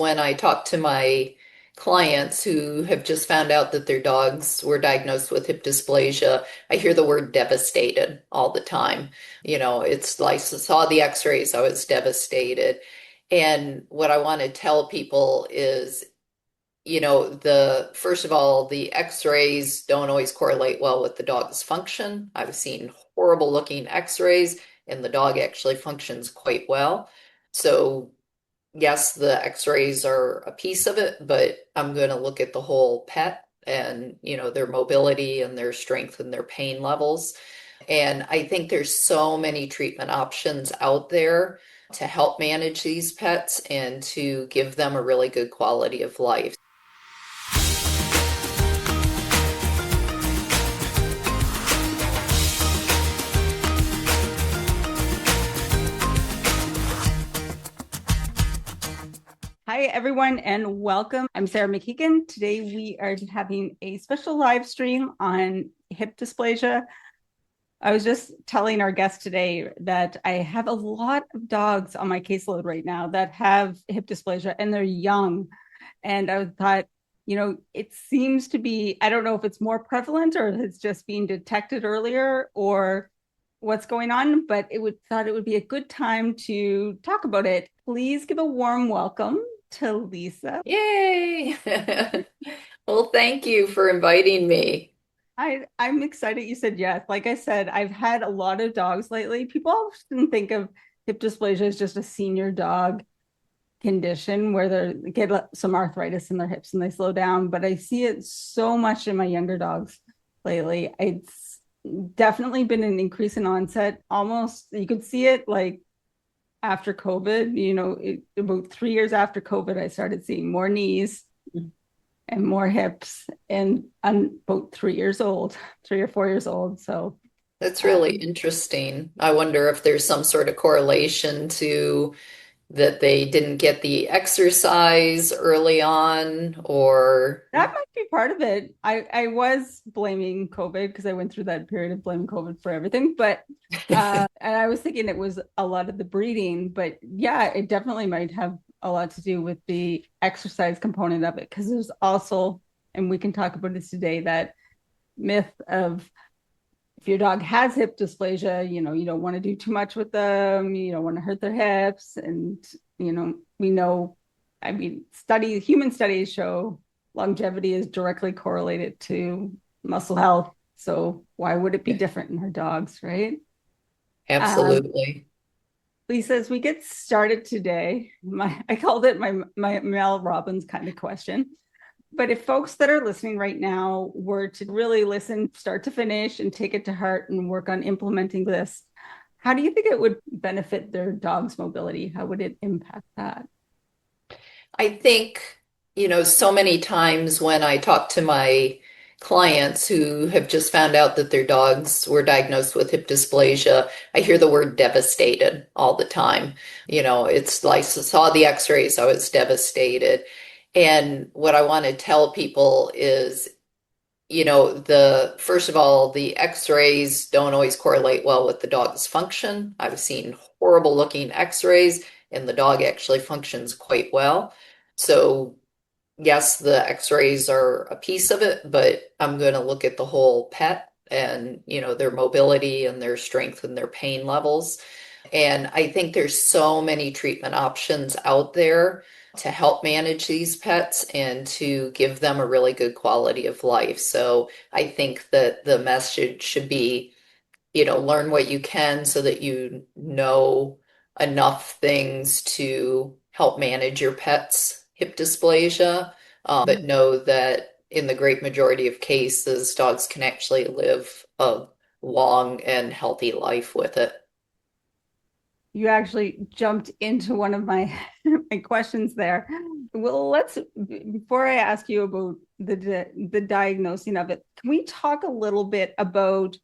When I talk to my clients who have just found out that their dogs were diagnosed with hip dysplasia, I hear the word devastated all the time. It's like, I saw the x-rays, I was devastated. And what I want to tell people is, the first of all, the x-rays don't always correlate well with the dog's function. I've seen horrible looking x-rays, and the dog actually functions quite well. So yes, the x-rays are a piece of it, but I'm going to look at the whole pet and, their mobility and their strength and their pain levels. And I think there's so many treatment options out there to help manage these pets and to give them a really good quality of life. Hi, everyone, and welcome. I'm Sarah MacKeigan. Today, we are having a special live stream on hip dysplasia. I was just telling our guest today that I have a lot of dogs on my caseload right now that have hip dysplasia, and they're young. And I thought, it seems to be, I don't know if it's more prevalent or it's just being detected earlier or what's going on, but thought it would be a good time to talk about it. Please give a warm welcome to Lisa. Yay! Well, thank you for inviting me. I'm excited you said yes. Like I said, I've had a lot of dogs lately. People often think of hip dysplasia as just a senior dog condition where they get some arthritis in their hips and they slow down, but I see it so much in my younger dogs lately. It's definitely been an increase in onset. Almost, you could see it like after COVID, about 3 years after COVID, I started seeing more knees and more hips, and I'm about 3 years old, 3 or 4 years old. So That's really interesting. I wonder if there's some sort of correlation to that they didn't get the exercise early on, or that might be part of it. I was blaming COVID because I went through that period of blaming COVID for everything, but and I was thinking it was a lot of the breeding, but yeah, it definitely might have a lot to do with the exercise component of it because there's also, and we can talk about this today, that myth of if your dog has hip dysplasia, you don't want to do too much with them, you don't want to hurt their hips, and we know, I mean, human studies show longevity is directly correlated to muscle health. So why would it be different in her dogs, right? Um, absolutely. Lisa, as we get started today, I called it my Mel Robbins kind of question. But if folks that are listening right now were to really listen, start to finish, and take it to heart and work on implementing this, how do you think it would benefit their dog's mobility? How would it impact that? I think, so many times when I talk to my clients who have just found out that their dogs were diagnosed with hip dysplasia, I hear the word devastated all the time. It's like, I saw the x-rays, I was devastated. And what I want to tell people is, the first of all, the x-rays don't always correlate well with the dog's function. I've seen horrible looking x-rays, and the dog actually functions quite well. So yes, the x-rays are a piece of it, but I'm going to look at the whole pet and, their mobility and their strength and their pain levels. And I think there's so many treatment options out there to help manage these pets and to give them a really good quality of life. So I think that the message should be, learn what you can so that you know enough things to help manage your pet's hip dysplasia, but know that in the great majority of cases, dogs can actually live a long and healthy life with it. You actually jumped into one of my my questions there. Well, let's before I ask you about the diagnosing of it, can we talk a little bit about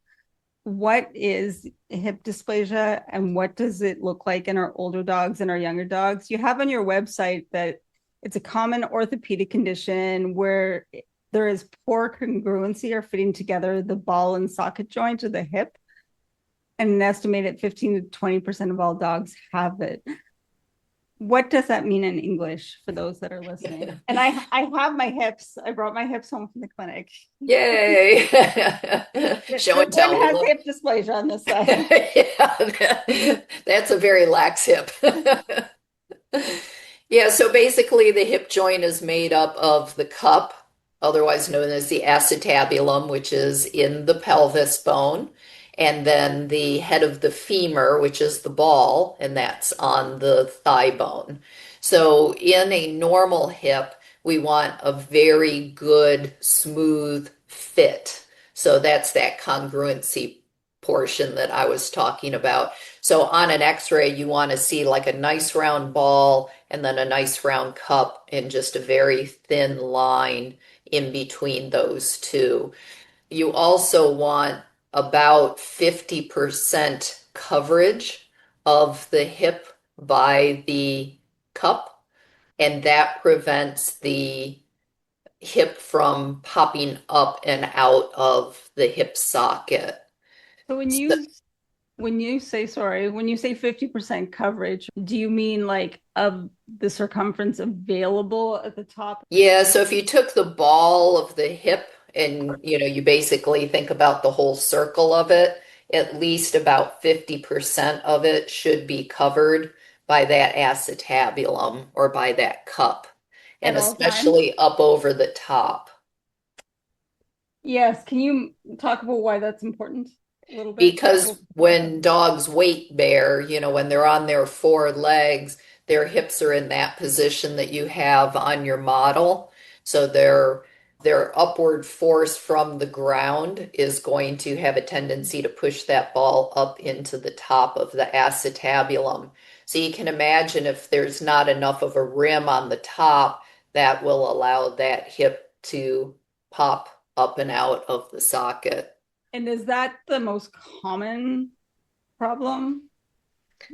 what is hip dysplasia and what does it look like in our older dogs and our younger dogs? You have on your website that it's a common orthopedic condition where there is poor congruency or fitting together the ball and socket joint of the hip, and an estimated 15 to 20% of all dogs have it. What does that mean in English for those that are listening? And I have my hips. I brought my hips home from the clinic. Yay. Show This and one tell. We has love. hip dysplasia on this side. Yeah, that's a very lax hip. Yeah, so basically the hip joint is made up of the cup, otherwise known as the acetabulum, which is in the pelvis bone, and then the head of the femur, which is the ball, and that's on the thigh bone. So in a normal hip, we want a very good, smooth fit. So that's that congruency portion that I was talking about. So on an x-ray, you want to see like a nice round ball and then a nice round cup and just a very thin line in between those two. You also want about 50% coverage of the hip by the cup, and that prevents the hip from popping up and out of the hip socket. So So, when you say 50% coverage, do you mean like of the circumference available at the top? yeah, so if you took the ball of the hip and you basically think about the whole circle of it, at least about 50% of it should be covered by that acetabulum or by that cup, At and all times? especially up over the top. Yes. Can you talk about why that's important a little bit? Up Because over the top. when dogs weight bear, when they're on their four legs, their hips are in that position that you have on your model. So their upward force from the ground is going to have a tendency to push that ball up into the top of the acetabulum. So you can imagine if there's not enough of a rim on the top, that will allow that hip to pop up and out of the socket. And is that the most common problem?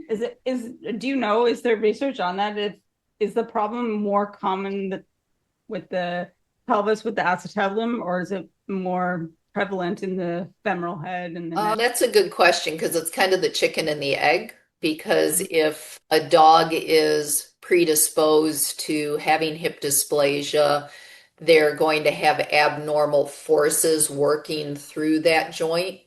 Do you know, is there research on that? Is the problem more common with the pelvis with the acetabulum, or is it more prevalent in the femoral head and the neck? That's a good question because it's kind of the chicken and the egg. Because if a dog is predisposed to having hip dysplasia, they're going to have abnormal forces working through that joint.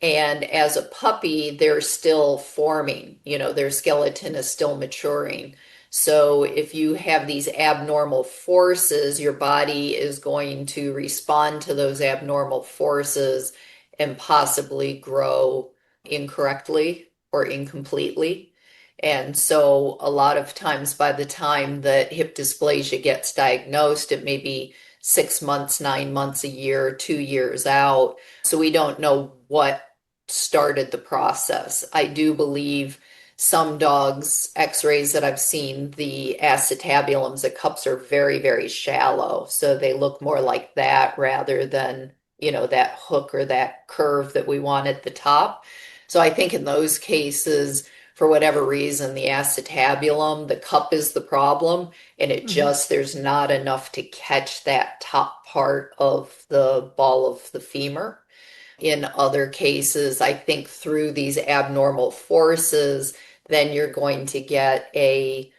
And as a puppy, they're still forming, their skeleton is still maturing. So if you have these abnormal forces, your body is going to respond to those abnormal forces and possibly grow incorrectly or incompletely. And so a lot of times by the time that hip dysplasia gets diagnosed, it may be 6 months, 9 months, a year, 2 years out. So we don't know what started the process. I do believe some dogs, x-rays that I've seen, the acetabulums, the cups are very, very shallow. So they look more like that rather than, that hook or that curve that we want at the top. So I think in those cases, for whatever reason, the acetabulum, the cup is the problem, and Mhm. there's not enough to catch that top part of the ball of the femur. In other cases, I think through these abnormal forces, then you're going to get a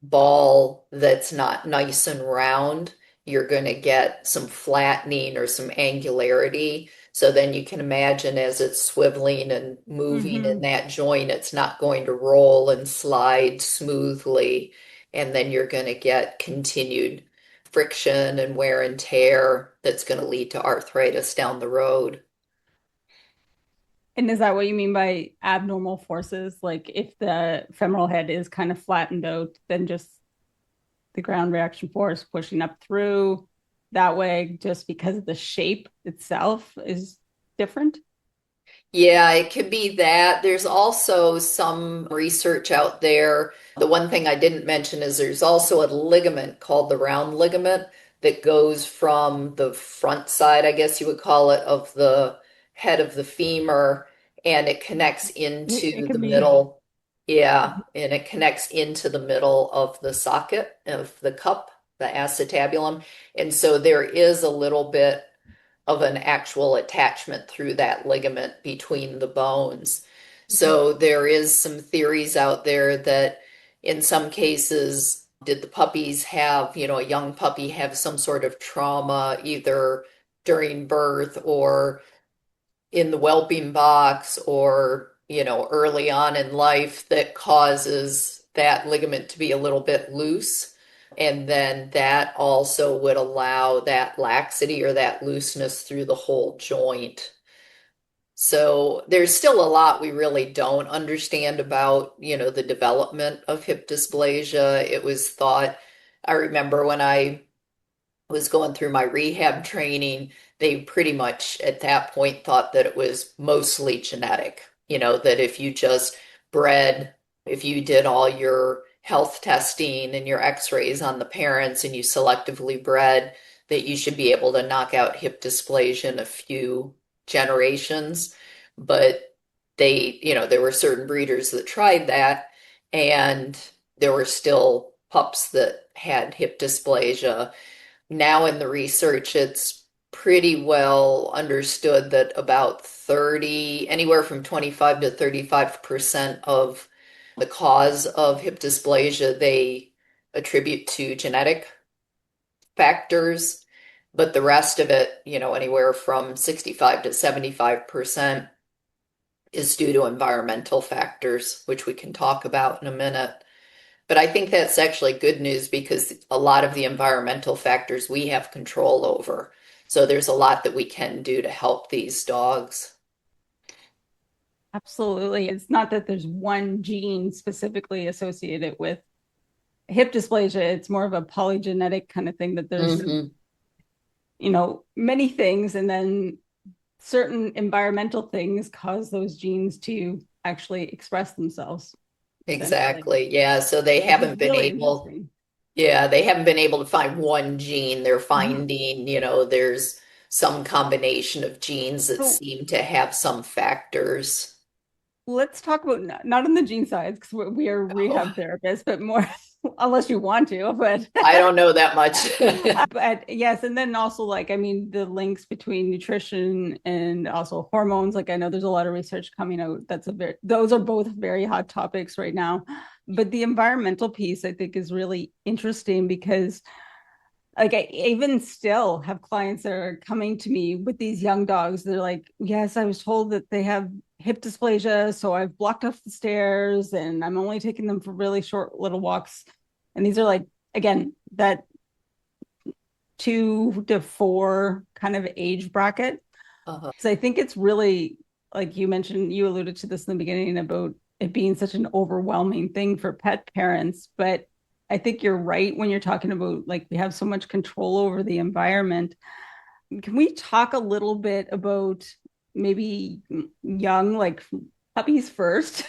ball that's not nice and round. You're going to get some flattening or some angularity. So then you can imagine as it's swiveling and moving in Mhm. that joint, it's not going to roll and slide smoothly. And then you're going to get continued friction and wear and tear that's going to lead to arthritis down the road. And is that what you mean by abnormal forces? Like if the femoral head is kind of flattened out, then just the ground reaction force pushing up through that way, just because of the shape itself is different? Yeah, it could be that. There's also some research out there. The one thing I didn't mention is there's also a ligament called the round ligament that goes from the front side, I guess you would call it, of the head of the femur, and it connects It into the can be. middle. Yeah, and it connects into the middle of the socket of the cup, the acetabulum. And so there is a little bit of an actual attachment through that ligament between the bones. Okay. So there is some theories out there that in some cases, did the puppies have, a young puppy have some sort of trauma either during birth or in the whelping box or, early on in life that causes that ligament to be a little bit loose. And then that also would allow that laxity or that looseness through the whole joint. So there's still a lot we really don't understand about, the development of hip dysplasia. It was thought, I remember when I was going through my rehab training, they pretty much at that point thought that it was mostly genetic, that if you just bred, if you did all your health testing and your x-rays on the parents and you selectively bred, that you should be able to knock out hip dysplasia in a few generations. But there were certain breeders that tried that, and there were still pups that had hip dysplasia. Now in the research, it's pretty well understood that about 30, anywhere from 25 to 35% of the cause of hip dysplasia they attribute to genetic factors, but the rest of it, anywhere from 65 to 75% is due to environmental factors, which we can talk about in a minute. But I think that's actually good news because a lot of the environmental factors we have control over. So there's a lot that we can do to help these dogs. Absolutely. It's not that there's one gene specifically associated with hip dysplasia. It's more of a polygenetic kind of thing that there's, Hmm. many things, and then certain environmental things cause those genes to actually express themselves, essentially, Exactly. Yeah. So they which is haven't been really able, interesting. yeah, they haven't been able to find one gene. They're Mhm. finding, there's some combination of genes that So seem to have some factors. let's talk about not on the gene sides because we are Oh, rehab therapists, but more unless you want to, but I don't know that much. but yes, and then also like I mean the links between nutrition and also hormones. Like I know there's a lot of research coming out that's a very those are both very hot topics right now. But the environmental piece I think is really interesting because like I even still have clients that are coming to me with these young dogs. They're like, yes, I was told that they have hip dysplasia, so I've blocked off the stairs and I'm only taking them for really short little walks. And these are like, again, that 2 to 4 kind of age bracket. Uh-huh. So I think it's really like you mentioned, you alluded to this in the beginning about it being such an overwhelming thing for pet parents, but I think you're right when you're talking about like we have so much control over the environment. Can we talk a little bit about maybe young, like puppies first,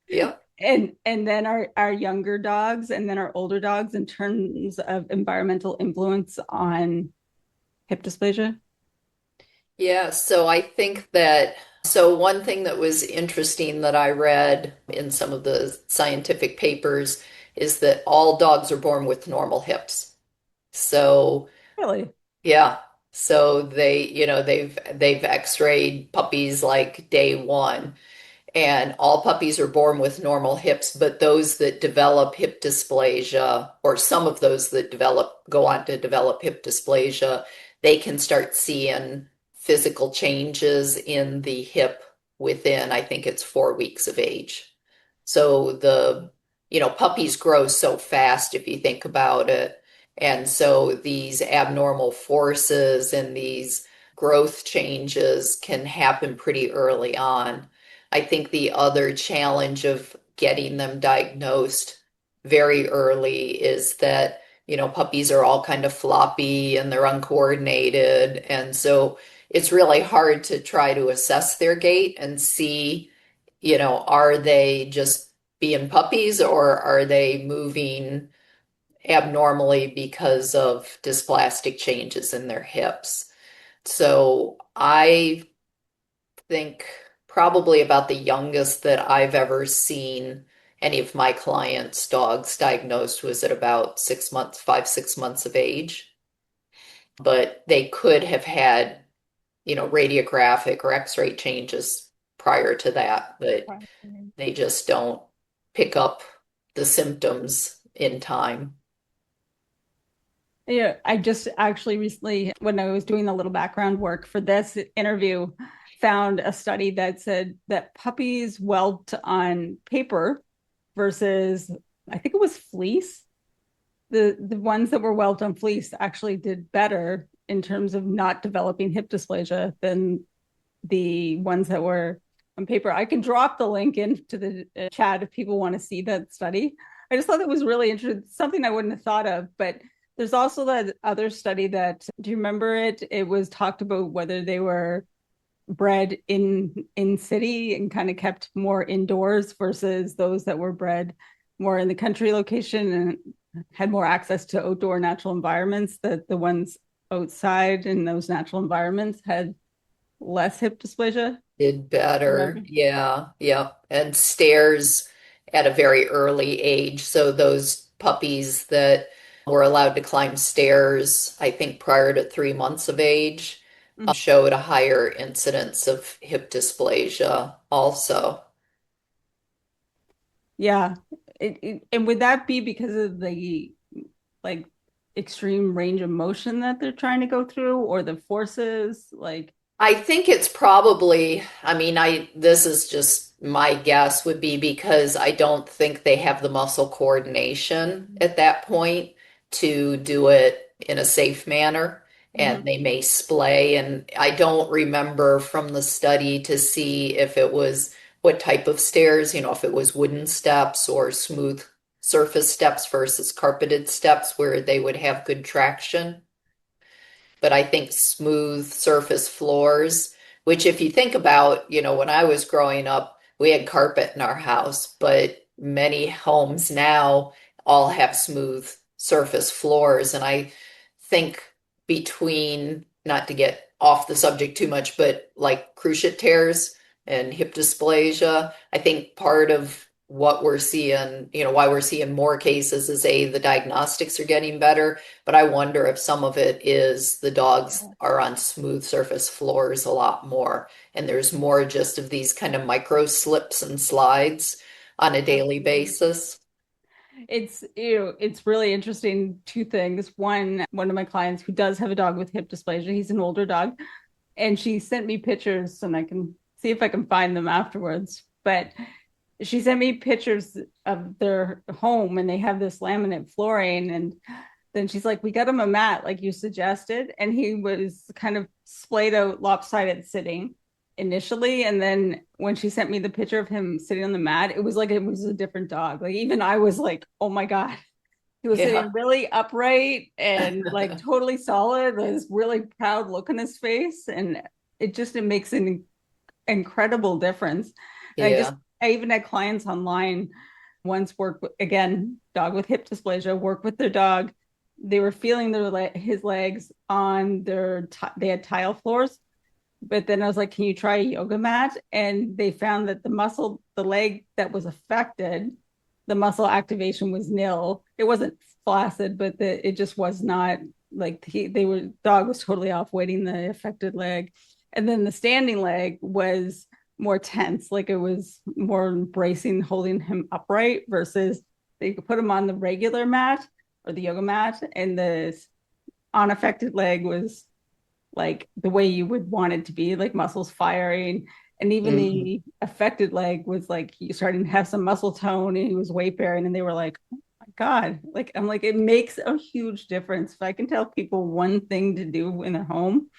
Yep. and then our younger dogs, and then our older dogs in terms of environmental influence on hip dysplasia? Yeah, so I think that, so one thing that was interesting that I read in some of the scientific papers is that all dogs are born with normal hips. So, Really? yeah, so they've x-rayed puppies like day one, and all puppies are born with normal hips, but those that develop hip dysplasia, or some of those that go on to develop hip dysplasia, they can start seeing physical changes in the hip within, I think it's 4 weeks of age. So puppies grow so fast if you think about it. And so these abnormal forces and these growth changes can happen pretty early on. I think the other challenge of getting them diagnosed very early is that, puppies are all kind of floppy and they're uncoordinated. And so it's really hard to try to assess their gait and see, are they just being puppies or are they moving abnormally because of dysplastic changes in their hips? So I think probably about the youngest that I've ever seen any of my clients' dogs diagnosed was at about 6 months, 5, 6 months of age. But they could have had, radiographic or X-ray changes prior to that, but Right. they just don't pick up, the symptoms in time. Yeah, I just actually recently, when I was doing a little background work for this interview, found a study that said that puppies whelped on paper versus, I think it was fleece. The ones that were whelped on fleece actually did better in terms of not developing hip dysplasia than the ones that were on paper. I can drop the link into the chat if people want to see that study. I just thought it was really interesting, something I wouldn't have thought of. But there's also that other study that, do you remember it? It was talked about whether they were bred in city and kind of kept more indoors versus those that were bred more in the country location and had more access to outdoor natural environments, that the ones outside in those natural environments had less hip dysplasia. Did better. Remember? Yeah, yeah. And stairs at a very early age. So those puppies that were allowed to climb stairs, I think prior to 3 months of age, showed a higher incidence of hip dysplasia also. Yeah. And would that be because of the like extreme range of motion that they're trying to go through or the forces? Like, I think it's probably, I mean, this is just my guess would be because I don't think they have the muscle coordination at that point to do it in a safe manner, and mhm. they may splay. And I don't remember from the study to see if it was what type of stairs, if it was wooden steps or smooth surface steps versus carpeted steps where they would have good traction. But I think smooth surface floors, which if you think about, when I was growing up, we had carpet in our house, but many homes now all have smooth surface floors. And I think between, not to get off the subject too much, but like cruciate tears and hip dysplasia, I think part of what we're seeing, why we're seeing more cases is the diagnostics are getting better, but I wonder if some of it is the dogs are on smooth surface floors a lot more, and there's more just of these kind of micro slips and slides on a daily Absolutely. basis. It's really interesting. Two things. One of my clients who does have a dog with hip dysplasia, he's an older dog, and she sent me pictures, and I can see if I can find them afterwards. But she sent me pictures of their home, and they have this laminate flooring, and then she's like, we got him a mat like you suggested, and he was kind of splayed out lopsided sitting initially, and then when she sent me the picture of him sitting on the mat, it was like it was a different dog. Like even I was like, oh my god, he was Yeah. sitting really upright and like totally solid, this really proud look on his face, and it makes an incredible difference. And Yeah. I even had clients online once work with, again, dog with hip dysplasia, work with their dog. They were feeling his legs on they had tile floors, but then I was like, can you try a yoga mat? And they found that the leg that was affected, the muscle activation was nil. It wasn't flaccid, but it just was not like dog was totally off weighting the affected leg. And then the standing leg was more tense, like it was more bracing, holding him upright versus they could put him on the regular mat or the yoga mat, and the unaffected leg was like the way you would want it to be, like muscles firing. And even Mhm. the affected leg was like he starting to have some muscle tone and he was weight bearing. And they were like, oh my God. Like, I'm like, it makes a huge difference. If I can tell people one thing to do in their home,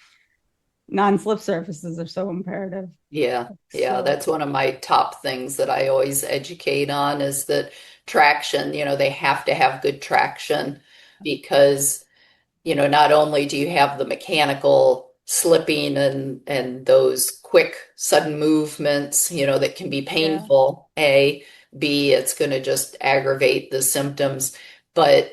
non-slip surfaces are so imperative. Yeah. Yeah. So, That's one of my top things that I always educate on is that traction, they have to have good traction because not only do you have the mechanical slipping and those quick sudden movements, that can be yeah. painful, A, B, it's going to just aggravate the symptoms, but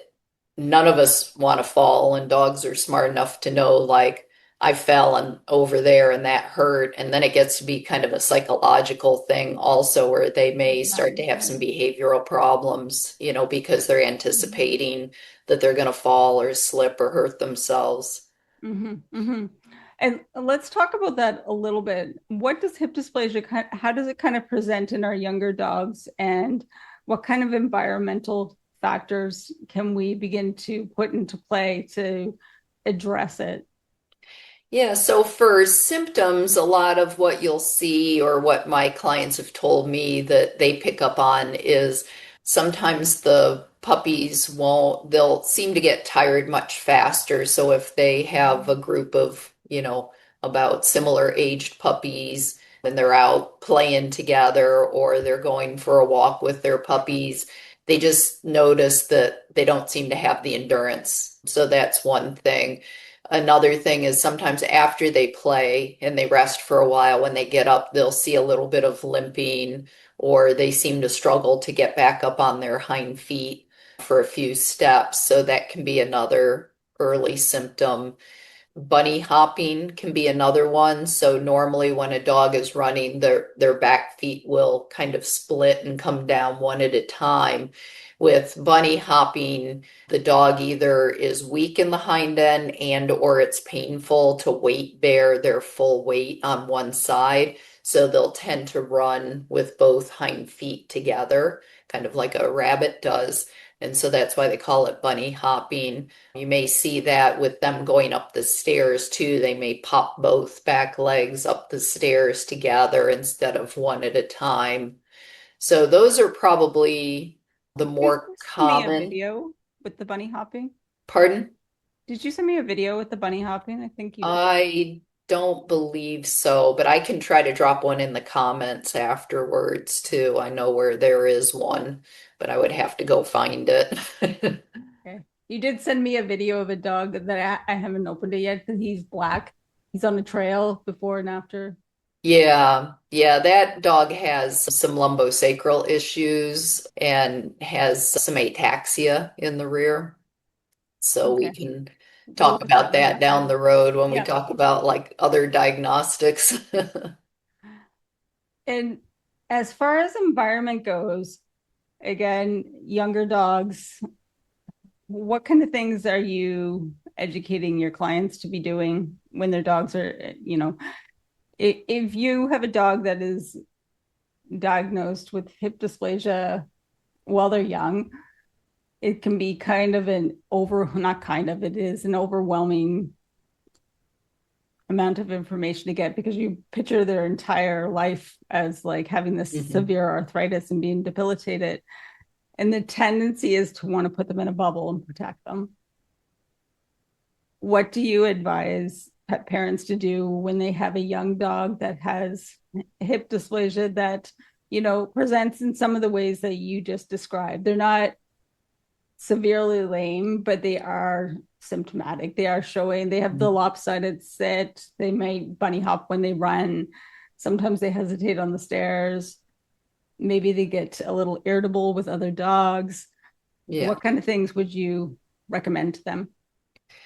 none of us want to fall, and dogs are smart enough to know, like, I fell and over there and that hurt. And then it gets to be kind of a psychological thing also, where they may start to have some behavioral problems, because they're anticipating that they're going to fall or slip or hurt themselves. Mm-hmm, mm-hmm. And let's talk about that a little bit. What does hip dysplasia how does it kind of present in our younger dogs? And what kind of environmental factors can we begin to put into play to address it? Yeah, so for symptoms, a lot of what you'll see or what my clients have told me that they pick up on is sometimes the puppies they'll seem to get tired much faster. So if they have a group of, about similar aged puppies when they're out playing together or they're going for a walk with their puppies, they just notice that they don't seem to have the endurance. So that's one thing. Another thing is sometimes after they play and they rest for a while, when they get up, they'll see a little bit of limping or they seem to struggle to get back up on their hind feet for a few steps. So that can be another early symptom. Bunny hopping can be another one. So normally when a dog is running, their back feet will kind of split and come down one at a time. With bunny hopping, the dog either is weak in the hind end and or it's painful to weight bear their full weight on one side. So they'll tend to run with both hind feet together, kind of like a rabbit does. And so that's why they call it bunny hopping. You may see that with them going up the stairs too. They may pop both back legs up the stairs together instead of one at a time. So those are probably the Did more you send me a common. video with the bunny hopping? Pardon? Did you send me a video with the bunny hopping? I think you did. I don't believe so, but I can try to drop one in the comments afterwards too. I know where there is one, but I would have to go find it. Okay. You did send me a video of a dog that I haven't opened it yet because he's black. He's on the trail before and after. Yeah, yeah, that dog has some lumbosacral issues and has some ataxia in the rear. So we Okay. can We'll talk look at about that that down after. the road when we Yeah. talk about like other diagnostics. And as far as environment goes, again, younger dogs, what kind of things are you educating your clients to be doing when their dogs are, if you have a dog that is diagnosed with hip dysplasia while they're young, it can be kind of an not kind of, it is an overwhelming amount of information to get because you picture their entire life as like having this Mhm. severe arthritis and being debilitated. And the tendency is to want to put them in a bubble and protect them. What do you advise pet parents to do when they have a young dog that has hip dysplasia that, presents in some of the ways that you just described? They're not severely lame, but they are symptomatic. They are showing, they have the lopsided sit. They may bunny hop when they run. Sometimes they hesitate on the stairs. Maybe they get a little irritable with other dogs. Yeah. What kind of things would you recommend to them?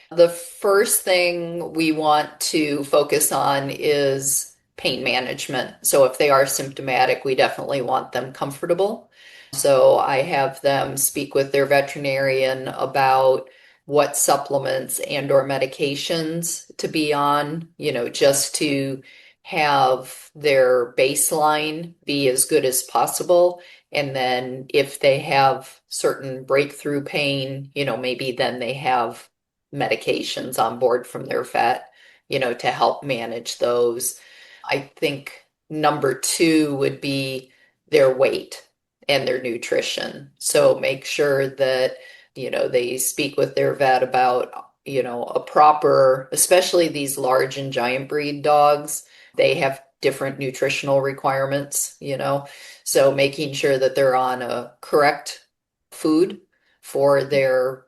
The first thing we want to focus on is pain management. So if they are symptomatic, we definitely want them comfortable. So I have them speak with their veterinarian about what supplements and or medications to be on, just to have their baseline be as good as possible. And then if they have certain breakthrough pain, maybe then they have medications on board from their vet, to help manage those. I think number two would be their weight and their nutrition. So make sure that, they speak with their vet about, a proper, especially these large and giant breed dogs, they have different nutritional requirements, so making sure that they're on a correct food for their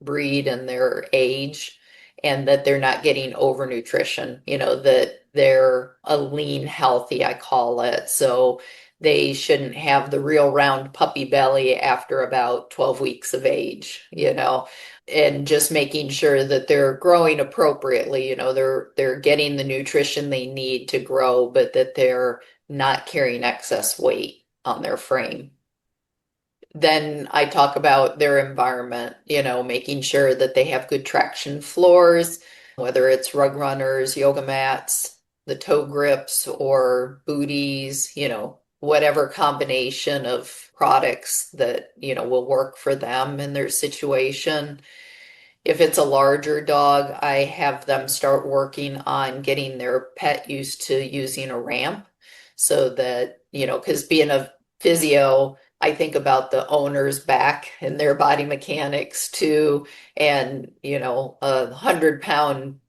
breed and their age, and that they're not getting overnutrition, that they're a lean, healthy, I call it. So they shouldn't have the real round puppy belly after about 12 weeks of age, and just making sure that they're growing appropriately, they're getting the nutrition they need to grow, but that they're not carrying excess weight on their frame. Then I talk about their environment, making sure that they have good traction floors, whether it's rug runners, yoga mats, the toe grips, or booties, whatever combination of products that, will work for them and their situation. If it's a larger dog, I have them start working on getting their pet used to using a ramp so that, because being a physio, I think about the owner's back and their body mechanics too. And, 100-pound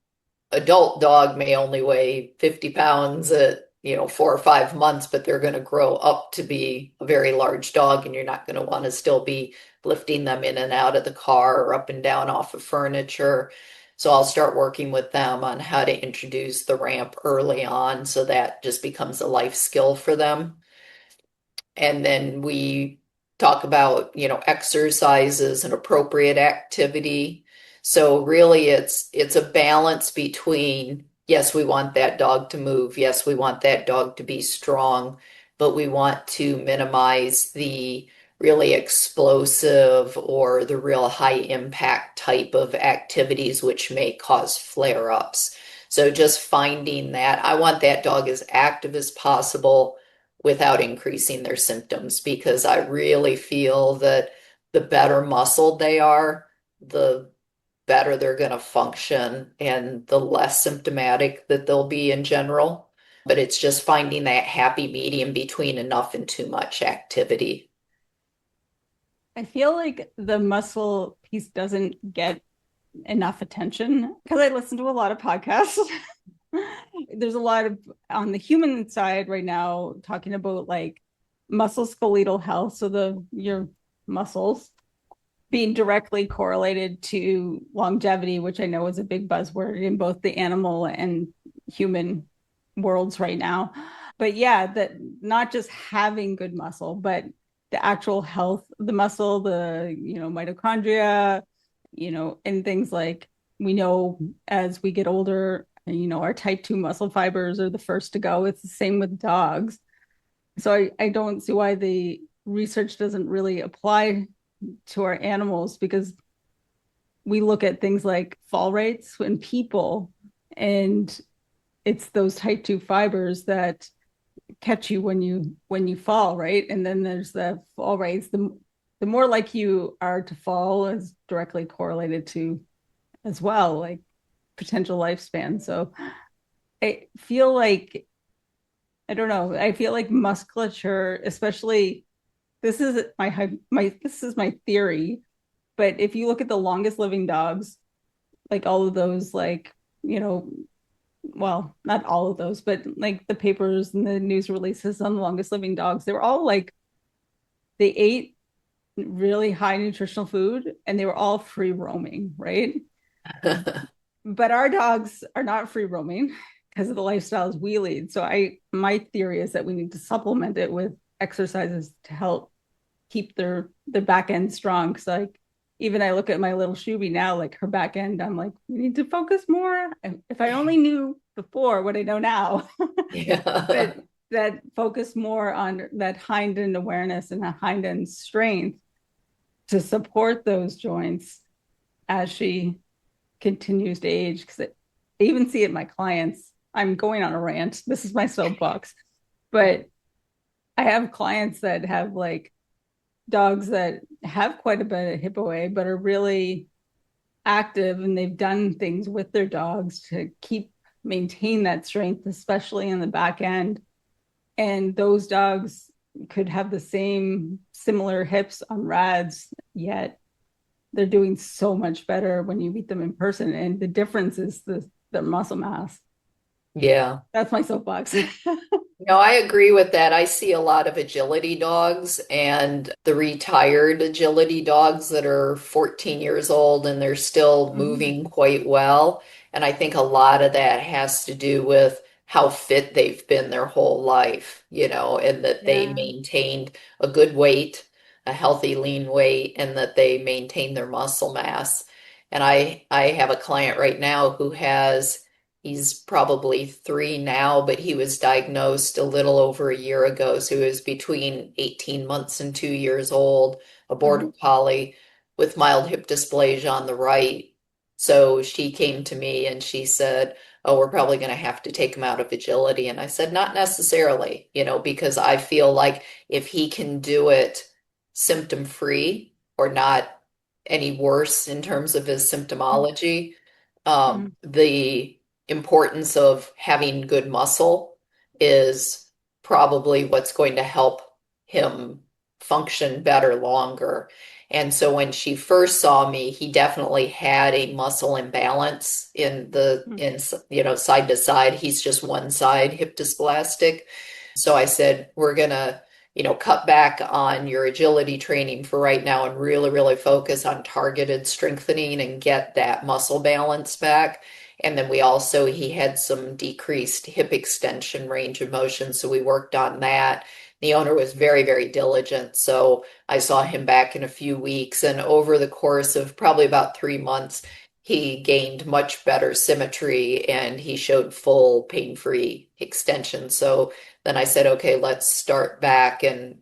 adult dog may only weigh 50 pounds at, 4 or 5 months, but they're going to grow up to be a very large dog, and you're not going to want to still be lifting them in and out of the car or up and down off of furniture. So I'll start working with them on how to introduce the ramp early on so that just becomes a life skill for them. And then we talk about, exercises and appropriate activity. So really it's a balance between, yes, we want that dog to move. Yes, we want that dog to be strong, but we want to minimize the really explosive or the real high impact type of activities which may cause flare-ups. So just finding that I want that dog as active as possible without increasing their symptoms, because I really feel that the better muscled they are, the better they're going to function and the less symptomatic that they'll be in general. But it's just finding that happy medium between enough and too much activity. I feel like the muscle piece doesn't get enough attention because I listen to a lot of podcasts. There's a lot of on the human side right now talking about like muscle skeletal health, so your muscles being directly correlated to longevity, which I know is a big buzzword in both the animal and human worlds right now. But yeah, that not just having good muscle, but the actual health of the muscle, the mitochondria, and things like we know as we get older, our type 2 muscle fibers are the first to go. It's the same with dogs. So I don't see why the research doesn't really apply to our animals, because we look at things like fall rates in people, and it's those type 2 fibers that catch you when you fall, right? And then there's the fall rates. The more like you are to fall is directly correlated to as well, like potential lifespan. So I feel like I don't know. I feel like musculature, especially this is my theory, but if you look at the longest living dogs, like all of those, like, well, not all of those, but like the papers and the news releases on the longest living dogs, they were all like they ate really high nutritional food and they were all free roaming, right? But our dogs are not free roaming because of the lifestyles we lead. So my theory is that we need to supplement it with exercises to help keep their back end strong. Because like even I look at my little Shuby now, like her back end, I'm like, we need to focus more. If I only knew before what I know now, Yeah. but that focus more on that hind end awareness and that hind end strength to support those joints as she continues to age. Because I even see it in my clients. I'm going on a rant. This is my soapbox, but I have clients that have like dogs that have quite a bit of hip OA, but are really active, and they've done things with their dogs to maintain that strength, especially in the back end. And those dogs could have the similar hips on rads, yet they're doing so much better when you meet them in person. And the difference is the muscle mass. Yeah. That's my soapbox. No, I agree with that. I see a lot of agility dogs and the retired agility dogs that are 14 years old and they're still Mhm. moving quite well. And I think a lot of that has to do with how fit they've been their whole life, and that they Yeah. maintained a good weight, a healthy lean weight, and that they maintain their muscle mass. And I have a client right now who he's probably 3 now, but he was diagnosed a little over a year ago. So he was between 18 months and 2 years old, a border Mhm. collie with mild hip dysplasia on the right. So she came to me and she said, oh, we're probably going to have to take him out of agility. And I said, not necessarily, because I feel like if he can do it symptom free or not any worse in terms of his symptomology, Mm-hmm. the importance of having good muscle is probably what's going to help him function better longer. And so when she first saw me, he definitely had a muscle imbalance side to side. He's just one side hip dysplastic. So I said, we're gonna, cut back on your agility training for right now and really, really focus on targeted strengthening and get that muscle balance back. And then he had some decreased hip extension range of motion. So we worked on that. The owner was very, very diligent. So I saw him back in a few weeks, and over the course of probably about 3 months, he gained much better symmetry and he showed full pain-free extension. So then I said, okay, let's start back and,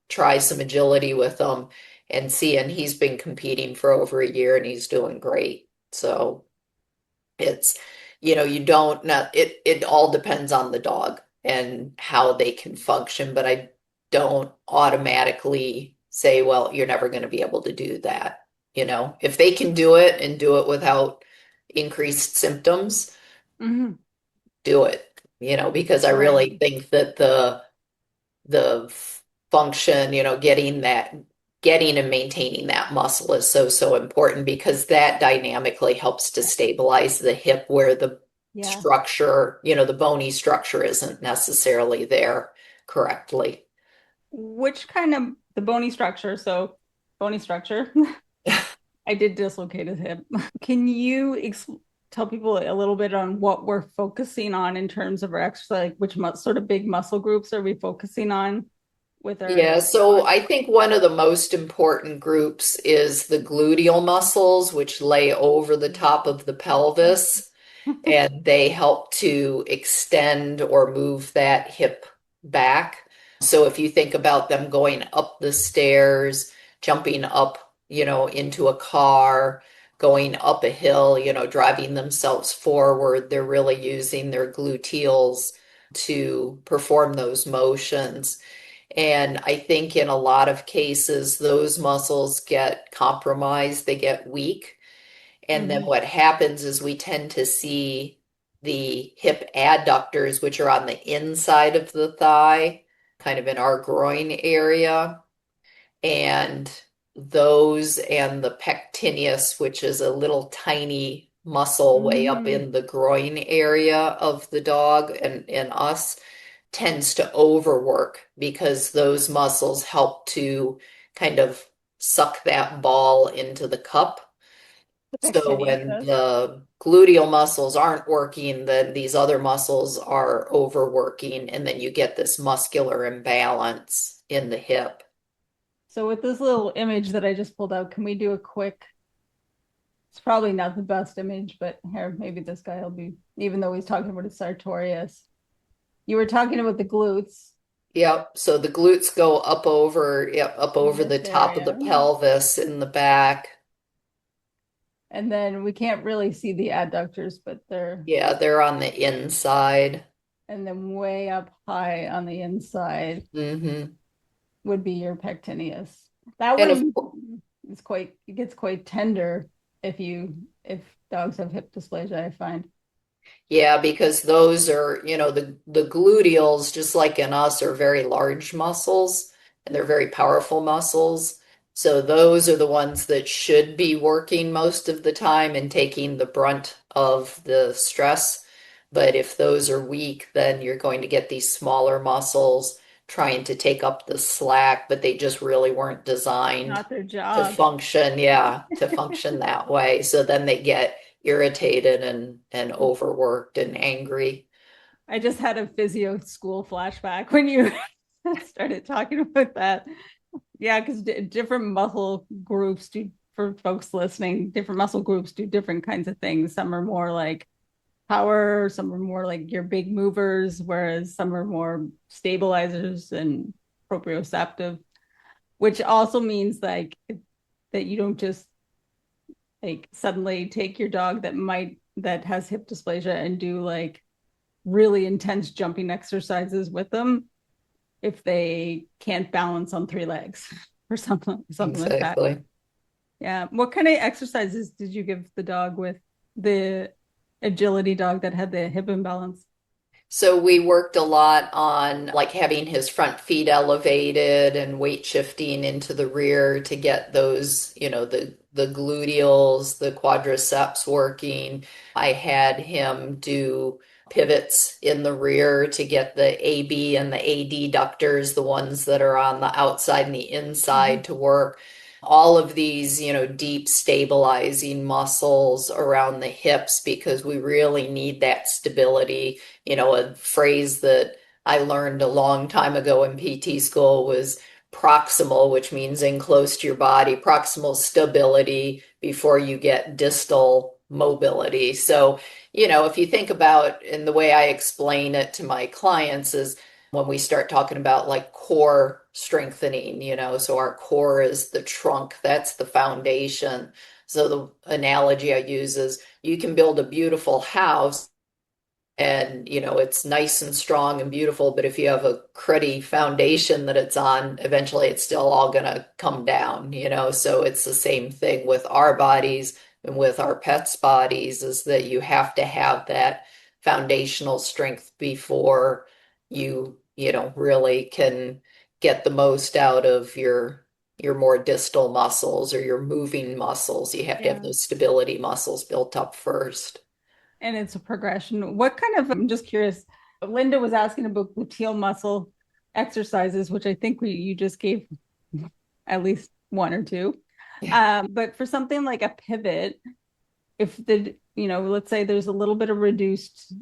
try some agility with him and see. And he's been competing for over a year and he's doing great. So it's, you don't not it all depends on the dog and how they can function, but I don't automatically say, well, you're never going to be able to do that. If they can do it and do it without increased symptoms, Mm-hmm. do it, because I Right. really think that the function, getting and maintaining that muscle is so, so important because that dynamically helps to stabilize the hip where the Yeah. structure, the bony structure isn't necessarily there correctly. Which kind of the bony structure? So bony structure. I did dislocate his hip. Can you tell people a little bit on what we're focusing on in terms of our exercise? Like which sort of big muscle groups are we focusing on with our Yeah, so dog? I think one of the most important groups is the gluteal muscles, which lay over the top of the pelvis, and they help to extend or move that hip back. So if you think about them going up the stairs, jumping up, into a car, going up a hill, driving themselves forward, they're really using their gluteals to perform those motions. And I think in a lot of cases, those muscles get compromised, they get weak. And then Mm-hmm. what happens is we tend to see the hip adductors, which are on the inside of the thigh, kind of in our groin area, and those and the pectineus, which is a little tiny muscle way up Mm-hmm. in the groin area of the dog and us, tends to overwork because those muscles help to kind of suck that ball into the cup. The So pectineus when does. the gluteal muscles aren't working, then these other muscles are overworking, and then you get this muscular imbalance in the hip. So with this little image that I just pulled out, can we do a quick? It's probably not the best image, but here, maybe this guy will be, even though he's talking about his sartorius. You were talking about the glutes Yep. So the glutes go up over, yep, up in over this the top of the area. pelvis in the back. And then we can't really see the adductors, but they're, Yeah, they're on the inside. and then way up high on the inside Hmm. would be your pectineus. That And of one course, is quite, it gets quite tender if dogs have hip dysplasia, I find. yeah, because those are, the gluteals, just like in us, are very large muscles and they're very powerful muscles. So those are the ones that should be working most of the time and taking the brunt of the stress. But if those are weak, then you're going to get these smaller muscles trying to take up the slack, but they just really weren't designed Not their to job. function, yeah, to function that way. So then they get irritated and overworked and angry. I just had a physio school flashback when you started talking about that. Yeah, because different muscle groups do, for folks listening, different muscle groups do different kinds of things. Some are more like power, some are more like your big movers, whereas some are more stabilizers and proprioceptive, which also means like that you don't just like suddenly take your dog that might that has hip dysplasia and do like really intense jumping exercises with them if they can't balance on three legs or something like that. Exactly. Yeah. What kind of exercises did you give the dog with the agility dog that had the hip imbalance? So we worked a lot on like having his front feet elevated and weight shifting into the rear to get those, the gluteals, the quadriceps working. I had him do pivots in the rear to get the AB and the AD ductors, the ones that are on the outside and the Mm-hmm. inside to work. All of these, deep stabilizing muscles around the hips because we really need that stability. A phrase that I learned a long time ago in PT school was proximal, which means in close to your body, proximal stability before you get distal mobility. So, if you think about, and the way I explain it to my clients is when we start talking about like core strengthening, so our core is the trunk, that's the foundation. So the analogy I use is you can build a beautiful house and it's nice and strong and beautiful, but if you have a cruddy foundation that it's on, eventually it's still all going to come down. So it's the same thing with our bodies and with our pets' bodies, is that you have to have that foundational strength before you really can get the most out of your more distal muscles or your moving muscles. You have to have Yeah. those stability muscles built up first. And it's a progression. What kind of, I'm just curious. Linda was asking about gluteal muscle exercises, which I think you just gave at least one or two. Yeah. But for something like a pivot, if let's say there's a little bit of reduced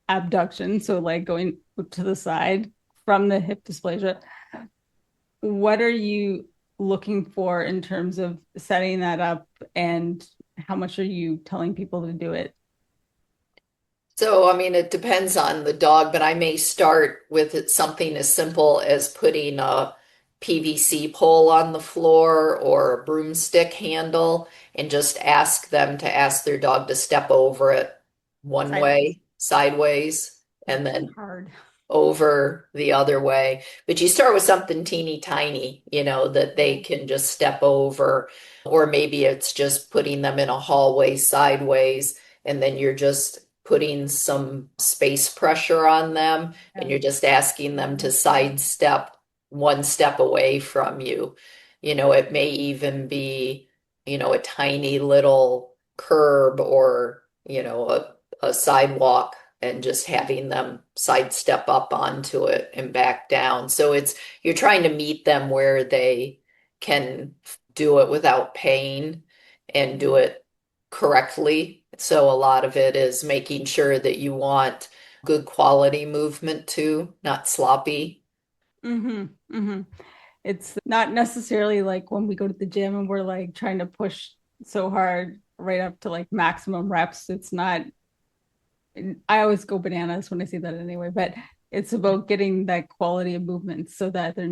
abduction, so like going to the side from the hip dysplasia, what are you looking for in terms of setting that up, and how much are you telling people to do it? So, I mean, it depends on the dog, but I may start with something as simple as putting a PVC pole on the floor or a broomstick handle and just ask them to ask their dog to step over it one Sideways. way, sideways, and That's then hard. over the other way. But you start with something teeny tiny, that Yeah. they can just step over, or maybe it's just putting them in a hallway sideways, and then you're just putting some space pressure on them, and Yeah. you're just asking them to sidestep one step away from you. It may even be, a tiny little curb or, a sidewalk and just having them sidestep up onto it and back down. So you're trying to meet them where they can do it without pain and do it correctly. So a lot of it is making sure that you want good quality movement too, not sloppy. Mm-hmm. Mm-hmm. It's not necessarily like when we go to the gym and we're like trying to push so hard right up to like maximum reps. It's not, I always go bananas when I see that anyway, but it's about getting that quality of movement so that we're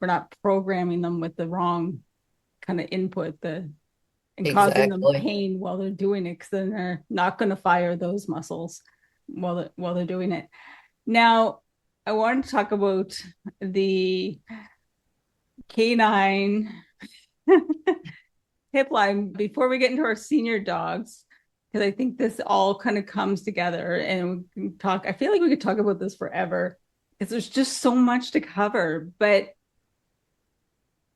not programming them with the wrong kind of input, and causing them Exactly. pain while they're doing it, because then they're not going to fire those muscles while they're doing it. Now, I wanted to talk about the K9 HipLign before we get into our senior dogs, because I think this all kind of comes together and we can talk. I feel like we could talk about this forever because there's just so much to cover. But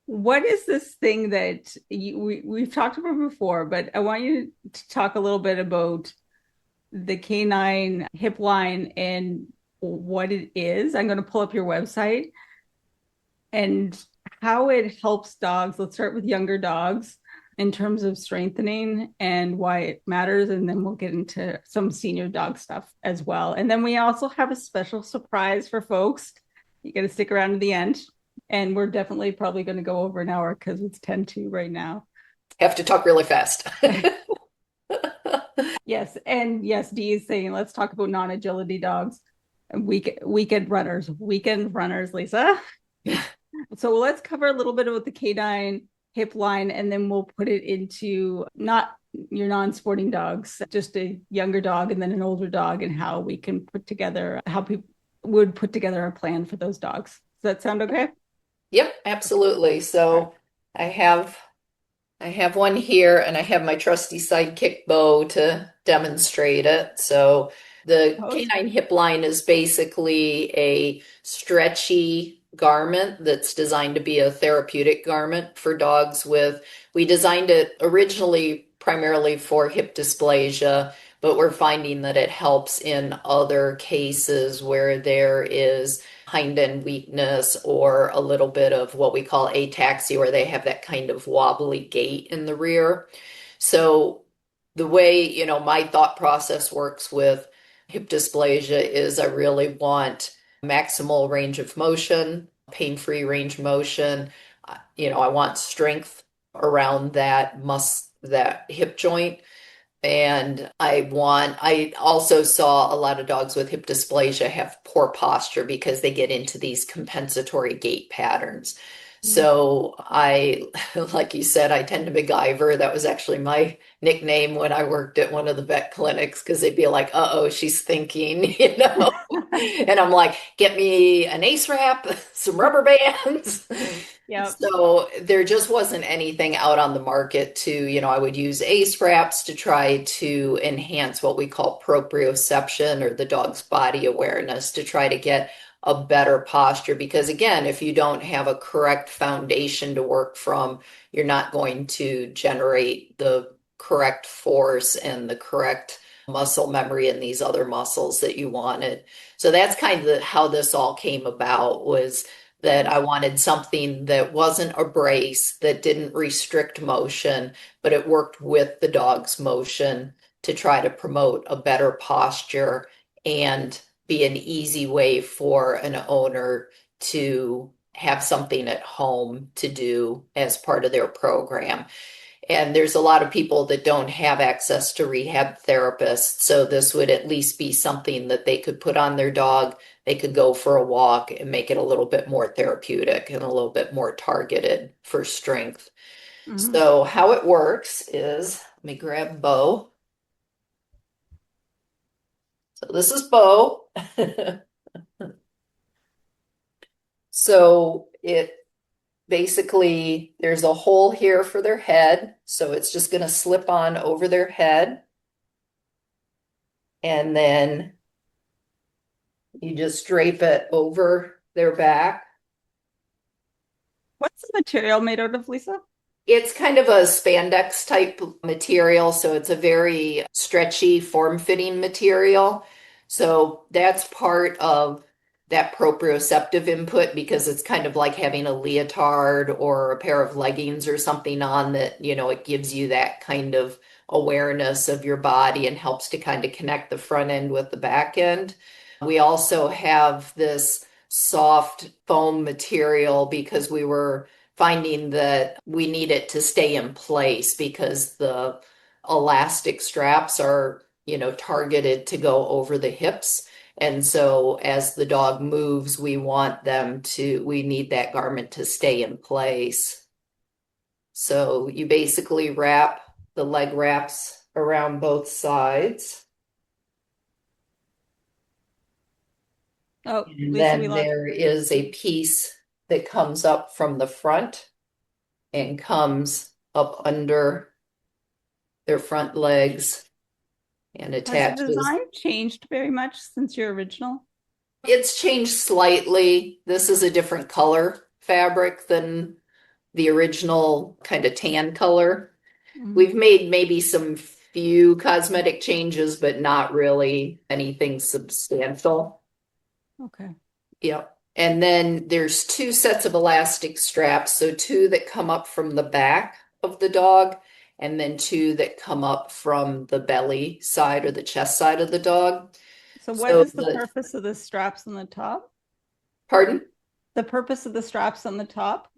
what is this thing that we've talked about before? But I want you to talk a little bit about the K9 HipLign and what it is. I'm going to pull up your website and how it helps dogs. Let's start with younger dogs in terms of strengthening and why it matters. And then we'll get into some senior dog stuff as well. And then we also have a special surprise for folks. You got to stick around to the end. And we're definitely probably going to go over an hour because it's 10 to right now. Have to talk really fast. Yes. And yes, Dee is saying, let's talk about non agility dogs and weekend runners, Lisa. So let's cover a little bit about the K9 HipLign, and then we'll put it into not your non-sporting dogs, just a younger dog and then an older dog, and how we can put together, how people would put together a plan for those dogs. Does that sound okay? Yep, absolutely. All right. So I have I have one here and I have my trusty sidekick Beau to demonstrate it. So the Pose. K9 HipLign is basically a stretchy garment that's designed to be a therapeutic garment for dogs with, we designed it originally primarily for hip dysplasia, but we're finding that it helps in other cases where there is hind end weakness or a little bit of what we call ataxia, where they have that kind of wobbly gait in the rear. So the way, my thought process works with hip dysplasia is I really want maximal range of motion, pain-free range of motion. I want strength around that hip joint. And I also saw a lot of dogs with hip dysplasia have poor posture because they get into these compensatory gait patterns. Mm. So like you said, I tend to MacGyver. That was actually my nickname when I worked at one of the vet clinics because they'd be like, uh-oh, she's thinking, And I'm like, get me an ace wrap, some rubber bands. Yep. So there just wasn't anything out on the market to, I would use ACE wraps to try to enhance what we call proprioception or the dog's body awareness to try to get a better posture. Because again, if you don't have a correct foundation to work from, you're not going to generate the correct force and the correct muscle memory in these other muscles that you wanted. So that's kind of how this all came about was that I wanted something that wasn't a brace, that didn't restrict motion, but it worked with the dog's motion to try to promote a better posture and be an easy way for an owner to have something at home to do as part of their program. And there's a lot of people that don't have access to rehab therapists. So this would at least be something that they could put on their dog. They could go for a walk and make it a little bit more therapeutic and a little bit more targeted for strength. Mhm. So how it works is, let me grab Beau. So this is Beau. So it basically, there's a hole here for their head. So it's just going to slip on over their head. And then you just drape it over their back. What's the material made out of, Lisa? It's kind of a spandex type material, so it's a very stretchy, form-fitting material. So that's part of that proprioceptive input because it's kind of like having a leotard or a pair of leggings or something on that, it gives you that kind of awareness of your body and helps to kind of connect the front end with the back end. We also have this soft foam material because we were finding that we need it to stay in place because the elastic straps are, targeted to go over the hips. And so as the dog moves, we need that garment to stay in place. So you basically wrap the leg wraps around both sides. Oh, And Lisa, we then lost. there is a piece that comes up from the front and comes up under their front legs and Has the attaches. design changed very much since your original? It's changed slightly. This is a different color fabric than the original kind of tan color. Mhm. We've made maybe some few cosmetic changes, but not really anything substantial. Okay. Yep. And then there's two sets of elastic straps. So two that come up from the back of the dog, and then two that come up from the belly side or the chest side of the dog. So what So is the purpose of the straps on the top? pardon? The purpose of the straps on the top?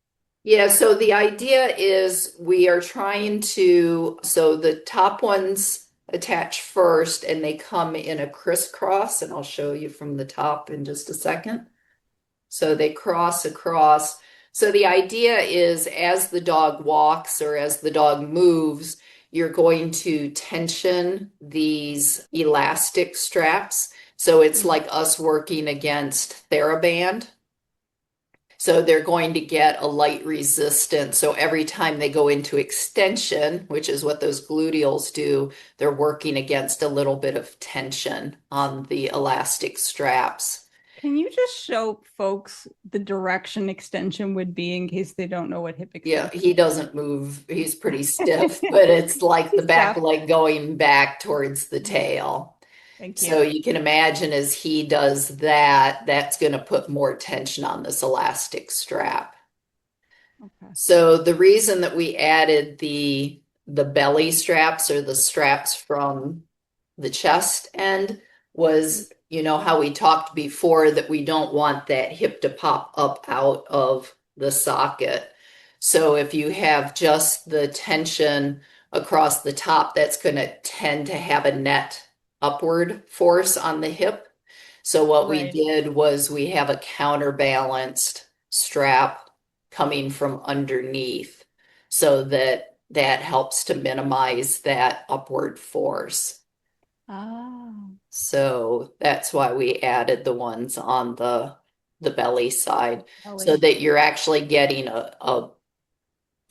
Yeah, so the idea is we are trying to, so the top ones attach first and they come in a crisscross, and I'll show you from the top in just a second. So they cross across. So the idea is as the dog walks or as the dog moves, you're going to tension these elastic straps. So it's Mhm. like us working against TheraBand. So they're going to get a light resistance. So every time they go into extension, which is what those gluteals do, they're working against a little bit of tension on the elastic straps. Can you just show folks the direction extension would be in case they don't know what hip Yeah, extension he doesn't move. He's pretty stiff, but it's like the is? back Stop. leg going back towards the tail. Thank So you. you can imagine as he does that, that's going to put more tension on this elastic strap. Okay. So the reason that we added the belly straps or the straps from the chest end was, you know, how we talked before that we don't want that hip to pop up out of the socket. So if you have just the tension across the top, that's going to tend to have a net upward force on the hip. So what we Right. did was we have a counterbalanced strap coming from underneath so that that helps to minimize that upward force. Ah, So that's why we added the ones on the belly side so Ellie. that you're actually getting a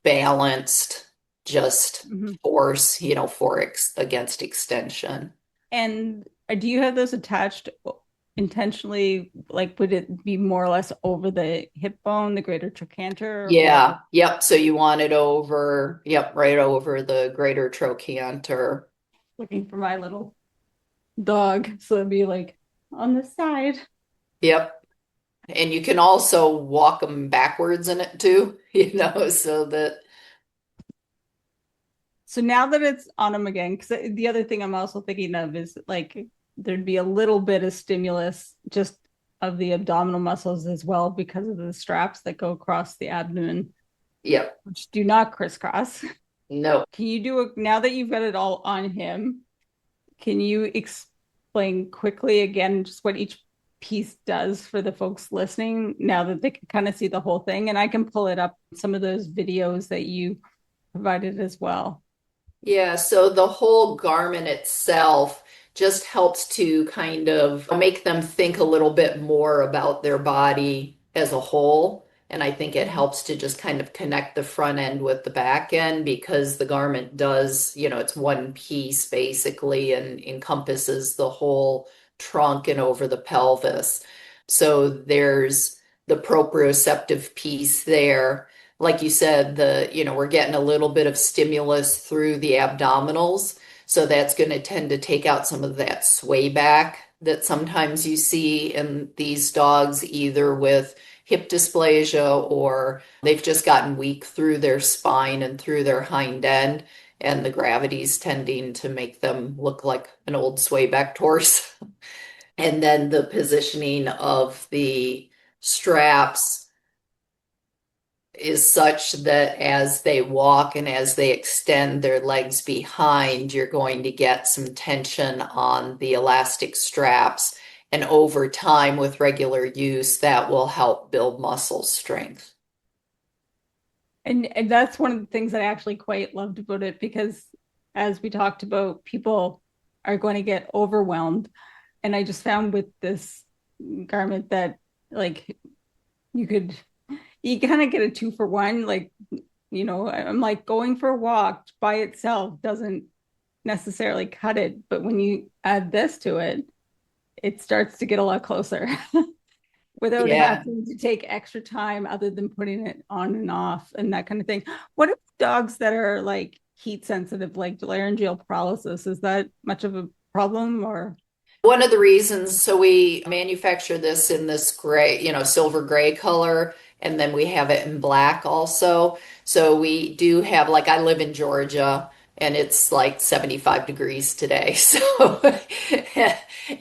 balanced just Mhm. force, you know, for against extension. And do you have those attached intentionally? Like, would it be more or less over the hip bone, the greater trochanter, or where Yeah, yep. So you want it over, yep, right over the greater trochanter. looking for my little dog? So it'd be like on the side. Yep. And you can also walk them backwards in it too, you know, so that, So now that it's on him again, because the other thing I'm also thinking of is like there'd be a little bit of stimulus just of the abdominal muscles as well because of the straps that go across the abdomen, yep, which do not crisscross. no. Can you do it now that you've got it all on him? Can you explain quickly again just what each piece does for the folks listening now that they can kind of see the whole thing? And I can pull it up some of those videos that you provided as well. Yeah, so the whole garment itself just helps to kind of make them think a little bit more about their body as a whole. And I think it Mhm. helps to just kind of connect the front end with the back end because the garment does, you know, it's one piece basically and encompasses the whole trunk and over the pelvis. So there's the proprioceptive piece there like you said, we're getting a little bit of stimulus through the abdominals. So that's going to tend to take out some of that sway back that sometimes you see in these dogs, either with hip dysplasia or they've just gotten weak through their spine and through their hind end. And the gravity's tending to make them look like an old sway back horse. And then the positioning of the straps is such that as they walk and as they extend their legs behind, you're going to get some tension on the elastic straps. And over time, with regular use, that will help build muscle strength. And that's one of the things that I actually quite loved about it because as we talked about, people are going to get overwhelmed. And I just found with this garment that like you could you kind of get a two for one. Like, I'm like going for a walk by itself doesn't necessarily cut it, but when you add this to it, it starts to get a lot closer without Yeah. having to take extra time other than putting it on and off and that kind of thing. What if dogs that are like heat sensitive, like laryngeal paralysis? Is that much of a problem or? One of the reasons, so we manufacture this in this gray, silver gray color, and then we have it in black also. So we do have, like, I live in Georgia and it's like 75 degrees today. So,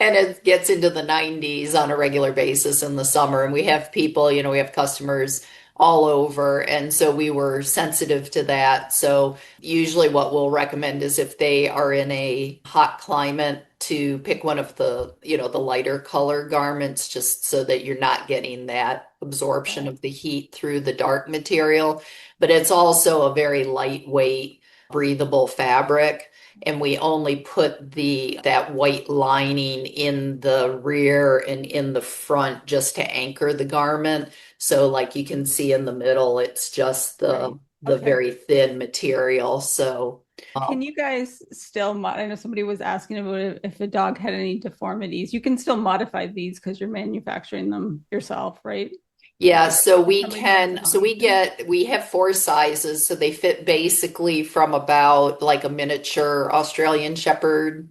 and it gets into the 90s on a regular basis in the summer. And we have people, we have customers all over. And so we were sensitive to that. So usually what we'll recommend is if they are in a hot climate to pick one of the lighter color garments just so that you're not getting that absorption Okay. of the heat through the dark material. But it's also a very lightweight, breathable fabric. And we only put the that white lining in the rear and in the front just to anchor the garment. So like you can see in the middle, it's just Right. the Okay. very thin material. So Can you guys still I know somebody was asking about if a dog had any deformities. You can still modify these because you're manufacturing them yourself, right? yeah, If somebody has a deformity. we have four sizes, so they fit basically from about like a miniature Australian Shepherd,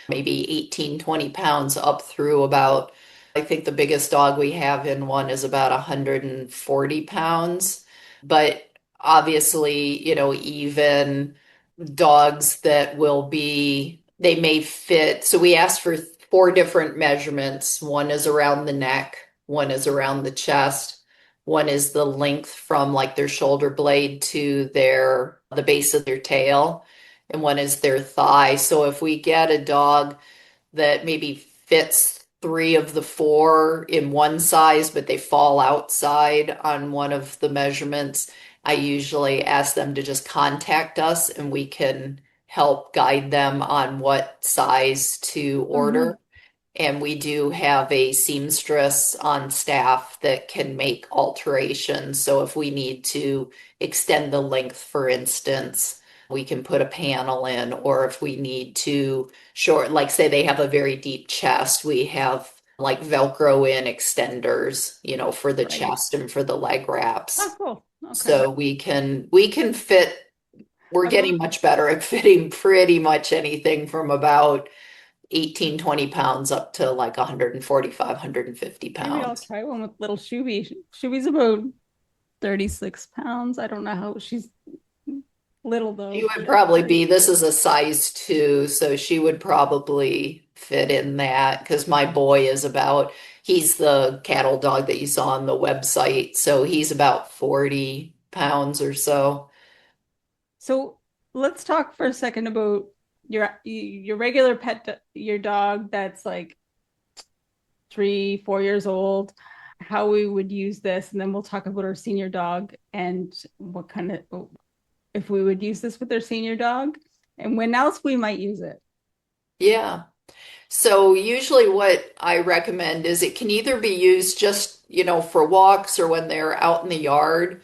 maybe 18, 20 pounds up through about, I think the biggest dog we have in one is about 140 pounds. But obviously, even dogs that will be, they may fit. So we asked for four different measurements. One is around the neck, one is around the chest, one is the length from like their shoulder blade to the base of their tail, and one is their thigh. So if we get a dog that maybe fits three of the four in one size, but they fall outside on one of the measurements, I usually ask them to just contact us and we can help guide them on what size to Mm-hmm. order. And we do have a seamstress on staff that can make alterations. So if we need to extend the length, for instance, we can put a panel in, or if we need to short, like say they have a very deep chest, we have like Velcro in extenders, for the Right. chest and for the leg Oh, wraps. cool. Okay. So we can fit, we're I'm getting much better at fitting pretty much anything from about 18, 20 pounds up to like 145, 150 Maybe I'll pounds. try one with little Shuby. Shuby's about 36 pounds. I don't know how she's little She though. would She's probably pretty be, this is a size two, so she would probably fit in that because my boy is about, he's the cattle dog that you saw on the website, so he's about 40 pounds or so. So let's talk for a second about your regular pet, your dog that's like 3, 4 years old, how we would use this, and then we'll talk about our senior dog and what kind of if we would use this with our senior dog and when else we might use it. Yeah. So usually what I recommend is it can either be used just, for walks or when they're out in the yard.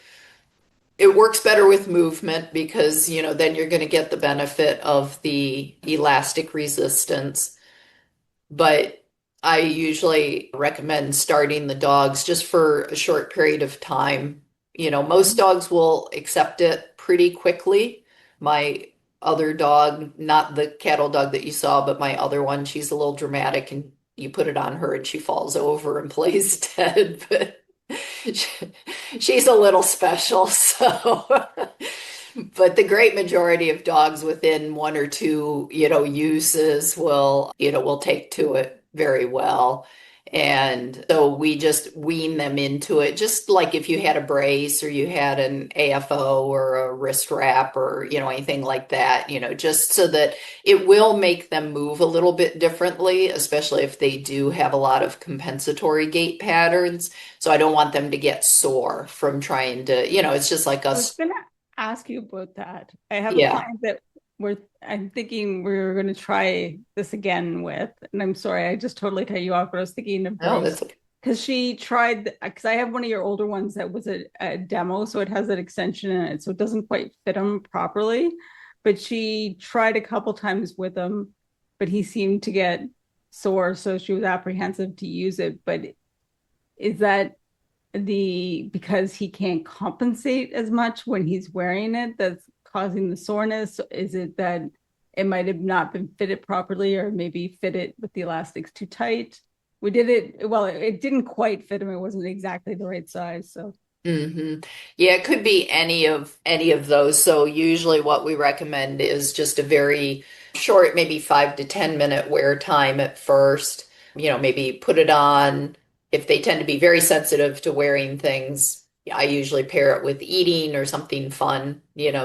It works better with movement because, then you're going to get the benefit of the elastic resistance. But I usually recommend starting the dogs just for a short period of time. Most Mhm. dogs will accept it pretty quickly. My other dog, not the cattle dog that you saw, but my other one, she's a little dramatic and you put it on her and she falls over and plays dead. But she's a little special, so. But the great majority of dogs within one or two, uses will take to it very well. And so we just wean them into it, just like if you had a brace or you had an AFO or a wrist wrap or, anything like that, just so that it will make them move a little bit differently, especially if they do have a lot of compensatory gait patterns. So I don't want them to get sore from trying to, it's just like I was us. gonna ask you about that. I have a Yeah. client that I'm thinking we're gonna try this again with, and I'm sorry, I just totally cut you off, but I was thinking of No, brace that's okay. because she tried because I have one of your older ones that was a demo, so it has that extension in it, so it doesn't quite fit him properly. But she tried a couple times with him, but he seemed to get sore, so she was apprehensive to use it. But is that the because he can't compensate as much when he's wearing it that's causing the soreness? Is it that it might have not been fitted properly or maybe fitted with the elastics too tight? We did it well, it didn't quite fit him. It wasn't exactly the right size. So Yeah, it could be any of those. So usually what we recommend is just a very short, maybe 5 to 10 minute wear time at first. Maybe put it on. If they tend to be very sensitive to wearing things, I usually pair it with eating or something fun,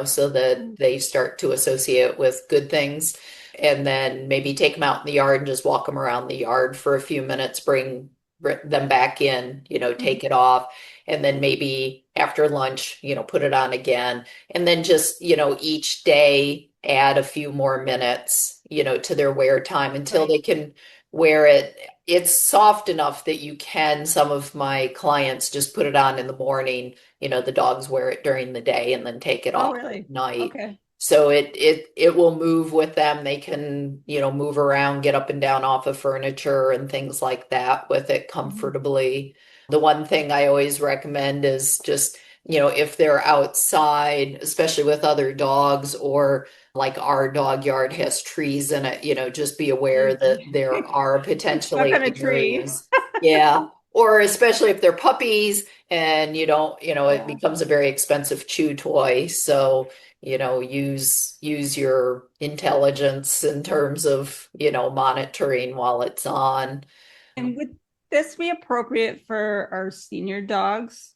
so that they start to associate with good things. And then maybe take them out in the yard and just walk them around the yard for a few minutes, bring them back in, take it off, and then maybe after lunch, put it on again. And then just, each day add a few more minutes, to their wear time until Right. they can wear it. It's soft enough that you can, some of my clients just put it on in the morning, the dogs wear it during the day and then take it Oh, off at really? night. Okay. So it will move with them. They can, move around, get up and down off of furniture and things like that with it Mhm. comfortably. The one thing I always recommend is just, if they're outside, especially with other dogs, or like our dog yard has trees in it, just be aware that there are Get stuck on potentially a tree. areas. Yeah. Or especially if they're puppies and you don't, it Yeah. becomes a very expensive chew toy. So, use your intelligence in terms of, monitoring while it's on. And would this be appropriate for our senior dogs?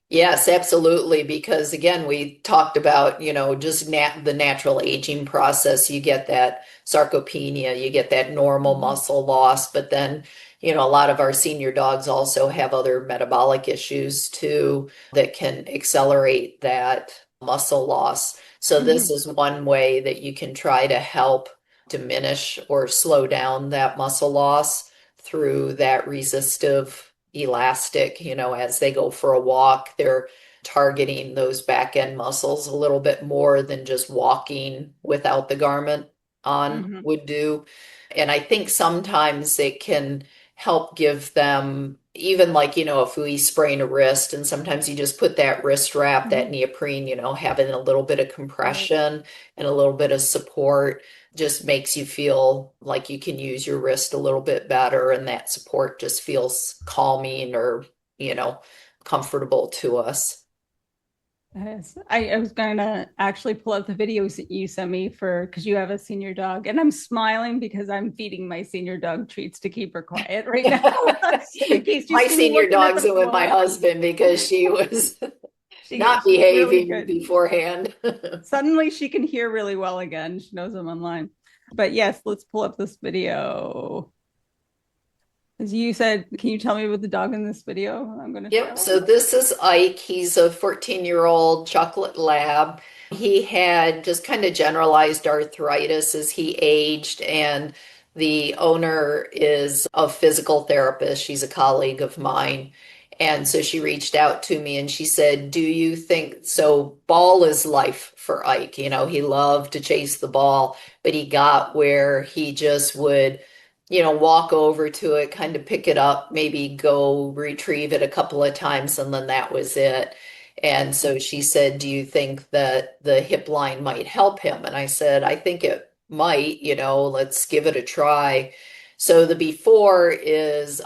Yes, absolutely. Because again, we talked about, just the natural aging process. You get that sarcopenia, you get that normal Mhm. muscle loss, but then, a lot of our senior dogs also have other metabolic issues too that can accelerate that muscle loss. So this Mhm. is one way that you can try to help diminish or slow down that muscle loss through that resistive elastic, as they go for a walk, they're targeting those back end muscles a little bit more than just walking without the garment on Mhm. would do. And I think sometimes it can help give them, even like, if we sprain a wrist, and sometimes you just put that wrist wrap, that Mhm. neoprene, having a little bit of Right. compression and a little bit of support just makes you feel like you can use your wrist a little bit better, and that support just feels calming or, you know, comfortable to us. Yes. I was going to actually pull out the videos that you sent me for because you have a senior dog, and I'm smiling because I'm feeding my senior dog treats to keep her quiet right now. In case you My see me senior looking at dog's the with my floor, husband because she was not she's really behaving good. beforehand. Suddenly she can hear really well again. She knows I'm online. But yes, let's pull up this video. As you said, can you tell me about the dog in this video I'm going to Yep, show? so this is Ike. He's a 14-year-old chocolate lab. He had just kind of generalized arthritis as he aged, and the owner is a physical therapist. She's a colleague of mine. And so she reached out to me and she said, do you think so? Ball is life for Ike. He loved to chase the ball, but he got where he just would walk over to it, kind of pick it up, maybe go retrieve it a couple of times, and then that was it. And so she said, do you think that the hip line might help him? And I said, I think it might, let's give it a try. So the before is,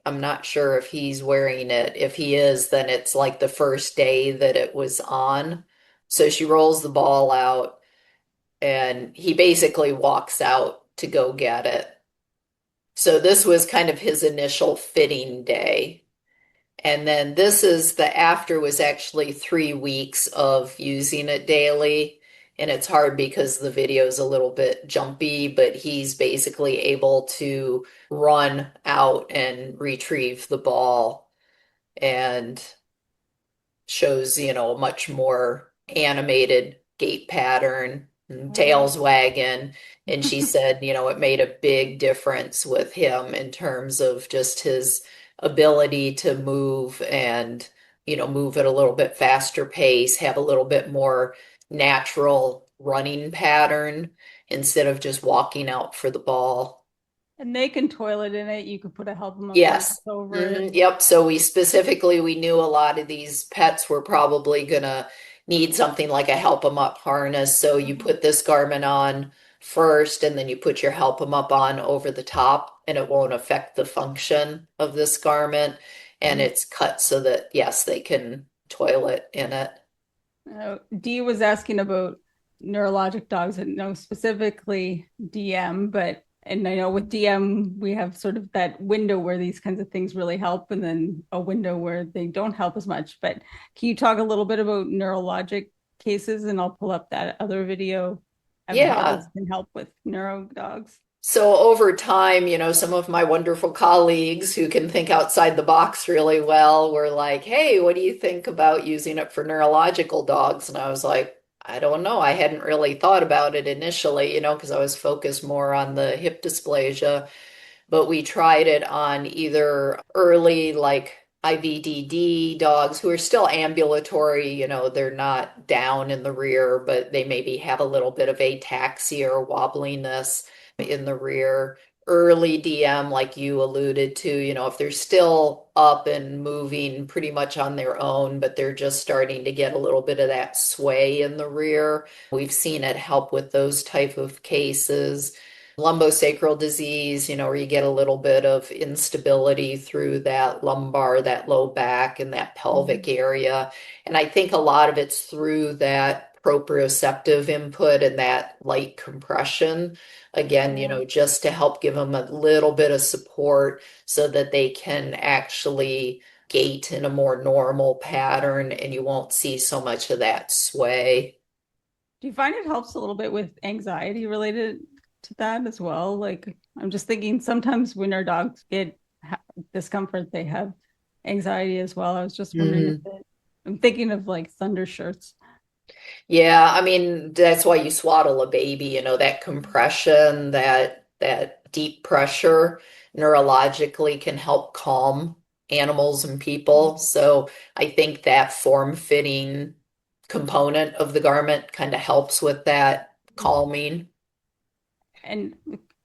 I'm not sure if he's wearing it. If he is, then it's like the first day that it was on. So she rolls the ball out and he basically walks out to go get it. So this was kind of his initial fitting day. And then this is the after was actually 3 weeks of using it daily. And it's hard because the video is a little bit jumpy, but he's basically able to run out and retrieve the ball and shows, a much more animated gait pattern and Oh. tails wagging. And she said, it made a big difference with him in terms of just his ability to move and, move at a little bit faster pace, have a little bit more natural running pattern instead of just walking out for the ball. And they can toilet in it. You could put a help them up harness Yes. over it. Yep. So we knew a lot of these pets were probably gonna need something like a help them up harness. So you Mhm. put this garment on first, and then you put your help them up on over the top, and it won't affect the function of this garment. And Mhm. it's cut so that, yes, they can toilet in it. Dee was asking about neurologic dogs and no specifically DM, but and I know with DM we have sort of that window where these kinds of things really help, and then a window where they don't help as much. But can you talk a little bit about neurologic cases, and I'll pull up that other video of how Yeah. this can help with neuro dogs. So over time, some of my wonderful colleagues who can think outside the box really well were like, "Hey, what do you think about using it for neurological dogs?" And I was like, "I don't know. I hadn't really thought about it initially, because I was focused more on the hip dysplasia." But we tried it on either early, like IVDD dogs who are still ambulatory, they're not down in the rear, but they maybe have a little bit of ataxia or wobbliness in the rear. Early DM, like you alluded to, if they're still up and moving pretty much on their own, but they're just starting to get a little bit of that sway in the rear. We've seen it help with those type of cases. Lumbosacral disease, where you get a little bit of instability through that lumbar, that low back, and that pelvic Mhm. area. And I think a lot of it's through that proprioceptive input and that light compression. Again, Yeah. just to help give them a little bit of support so that they can actually gait in a more normal pattern and you won't see so much of that sway. Do you find it helps a little bit with anxiety related to that as well? Like, I'm just thinking sometimes when our dogs get discomfort, they have anxiety as well. I was just wondering if I'm thinking of like thunder shirts. Yeah, I mean, that's why you swaddle a baby, that compression, that deep pressure neurologically can help calm animals and people. So I think that form-fitting component of the garment kind of helps with that calming. And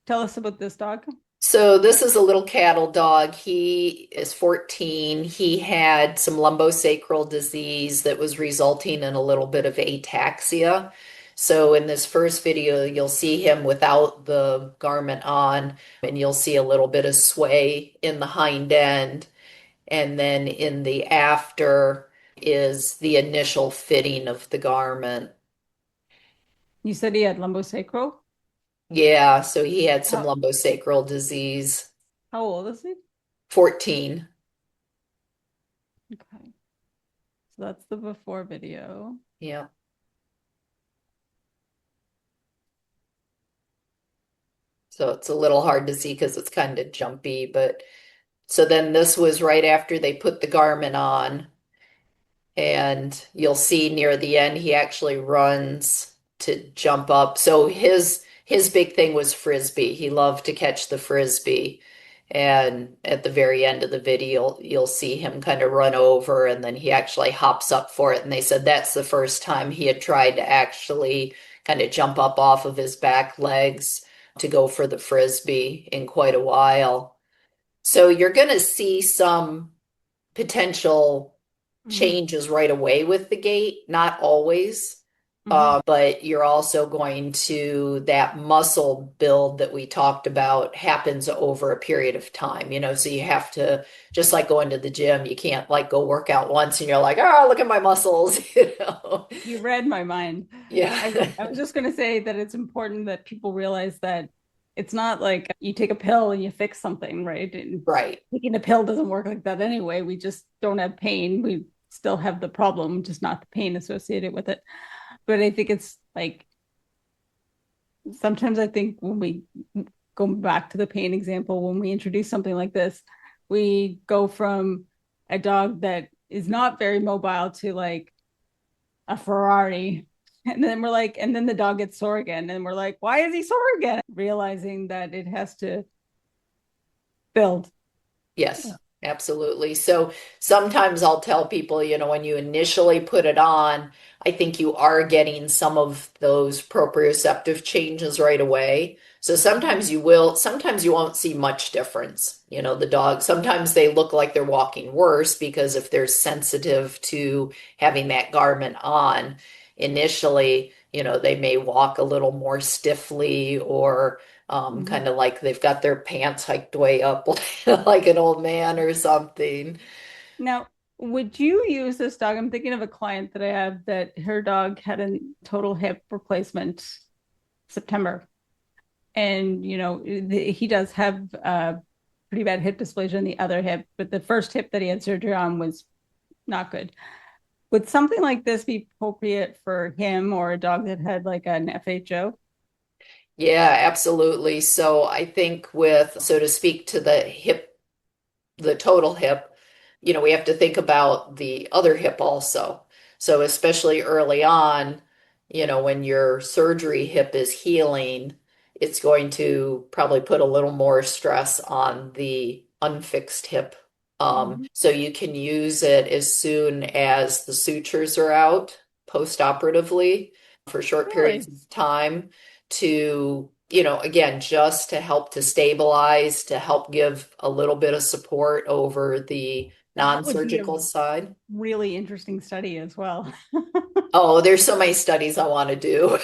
tell us about this dog. So this is a little cattle dog. He is 14. He had some lumbosacral disease that was resulting in a little bit of ataxia. So in this first video, you'll see him without the garment on, and you'll see a little bit of sway in the hind end. And then in the after is the initial fitting of the garment. You said he had lumbosacral. Yeah, so he had some How, lumbosacral disease. how old is he? 14. Okay. So that's the before video. Yeah. So it's a little hard to see because it's kind of jumpy, but so then this was right after they put the garment on, and you'll see near the end he actually runs to jump up. So his big thing was frisbee. He loved to catch the frisbee. And at the very end of the video, you'll see him kind of run over and then he actually hops up for it. And they said that's the first time he had tried to actually kind of jump up off of his back legs to go for the frisbee in quite a while. So you're going to see some potential Hmm. changes right away with the gait, not always. Hmm. But you're also going to, that muscle build that we talked about happens over a period of time, so you have to, just like going to the gym, you can't like go work out once and you're like, oh, look at my muscles, You read my mind. I Yeah. was just going to say that it's important that people realize that it's not like you take a pill and you fix something, right? And Right. taking a pill doesn't work like that anyway. We just don't have pain. We still have the problem, just not the pain associated with it. But I think it's like sometimes I think when we go back to the pain example, when we introduce something like this, we go from a dog that is not very mobile to like a Ferrari. And then we're like, and then the dog gets sore again. And we're like, why is he sore again? Realizing that it has to build. Yes, absolutely. So sometimes I'll tell people, when you initially put it on, I think you are getting some of those proprioceptive changes right away. So sometimes you won't see much difference. The dog, sometimes they look like they're walking worse because if they're sensitive to having that garment on initially, they may walk a little more stiffly or Mhm. kind of like they've got their pants hiked way up like an old man or something. Now, would you use this dog? I'm thinking of a client that I have that her dog had a total hip replacement September. And, he does have pretty bad hip dysplasia in the other hip, but the first hip that he had surgery on was not good. Would something like this be appropriate for him or a dog that had like an FHO? Yeah, absolutely. So I think with, so to speak to the total hip, we have to think about the other hip also. So especially early on, when your surgery hip is healing, it's going to probably put a little more stress on the unfixed hip. Mhm. So you can use it as soon as the sutures are out post-operatively for short periods Really? of time to, again, just to help to stabilize, to help give a little bit of support over the That would be a non-surgical side. really interesting study as well. Oh, there's so many studies I want to do.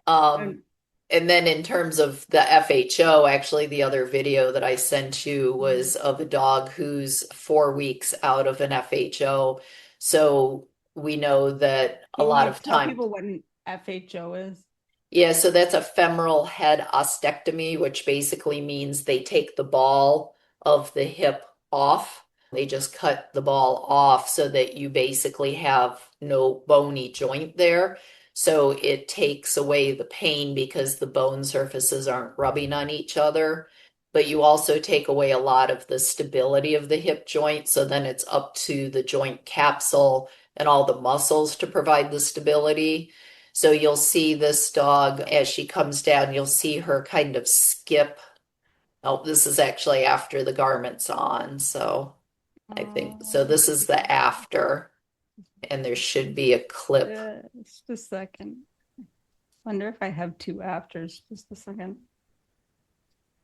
Um, And and then in terms of the FHO, actually, the other video that I sent you was of a dog who's 4 weeks out of an FHO. So we know that a can lot you of tell time. people what an FHO is? Yeah, so that's a femoral head ostectomy, which basically means they take the ball of the hip off. They just cut the ball off so that you basically have no bony joint there. So it takes away the pain because the bone surfaces aren't rubbing on each other. But you also take away a lot of the stability of the hip joint. So then it's up to the joint capsule and all the muscles to provide the stability. So you'll see this dog as she comes down, you'll see her kind of skip. Oh, this is actually after the garment's on. So I think, so Um, this is the after, and there should be a clip. just a second. Wonder if I have two afters. Just a second.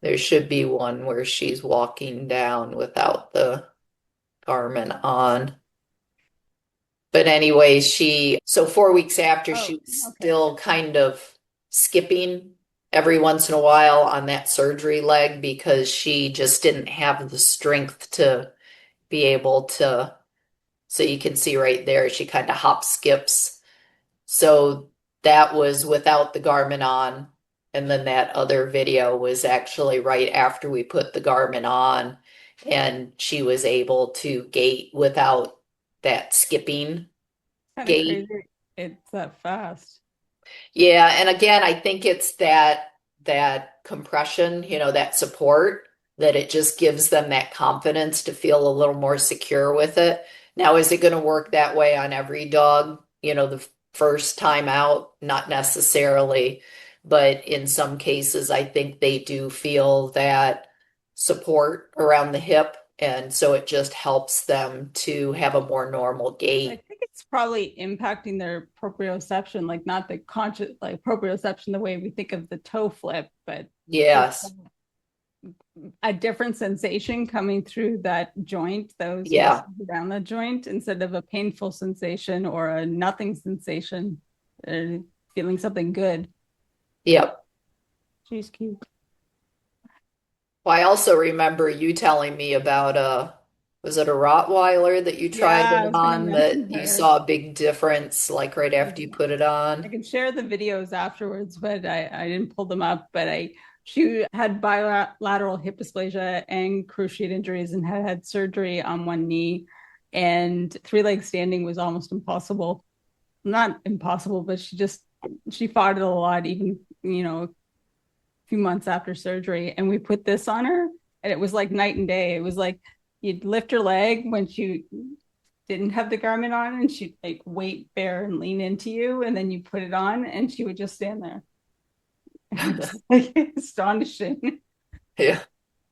There should be one where she's walking down without the garment on. But anyway, so 4 weeks after, she Oh, was okay. still kind of skipping every once in a while on that surgery leg because she just didn't have the strength to be able to. So you can see right there, she kind of hop skips. So that was without the garment on. And then that other video was actually right after we put the garment on, and she was able to gait without that skipping Kind of gait. crazy. It's that fast. Yeah, and again, I think it's that compression, that support, that it just gives them that confidence to feel a little more secure with it. Now, is it going to work that way on every dog? The first time out, not necessarily, but in some cases, I think they do feel that support around the hip, and so it just helps them to have a more normal I gait. think it's probably impacting their proprioception, like not the conscious, like proprioception, the way we think of the toe flip, but just Yes. a different sensation coming through that joint, those Yeah. muscles around the joint, instead of a painful sensation or a nothing sensation, uh, feeling something good. Yep. She's cute. Well, I also remember you telling me about was it a Rottweiler that you tried Yeah, I it was going to on that mention you her. saw a big difference like right after you put it I on? can share the videos afterwards, but I didn't pull them up. But she had bilateral hip dysplasia and cruciate injuries and had surgery on one knee, and three leg standing was almost impossible. Not impossible, but she fought it a lot, even a few months after surgery. And we put this on her, and it was like night and day. It was like you'd lift her leg when she didn't have the garment on, and she'd like weight bear and lean into you, and then you put it on and she would just stand there. It was like astonishing. Yeah.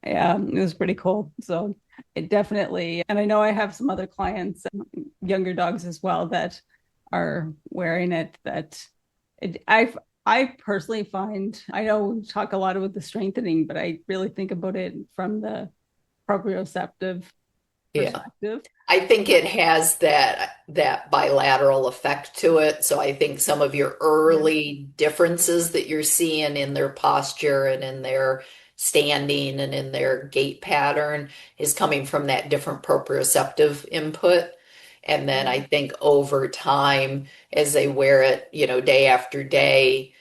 Yeah, it was pretty cool. So it definitely, and I know I have some other clients, younger dogs as well, that are wearing it. That I personally find, I know we talk a lot about the strengthening, but I really think about it from the proprioceptive Yeah. perspective. I think it has that bilateral effect to it. So I think some of your Yeah. early differences that you're seeing in their posture and in their standing and in their gait pattern is coming from that different proprioceptive input. And then I think over time, as they wear it, day after day,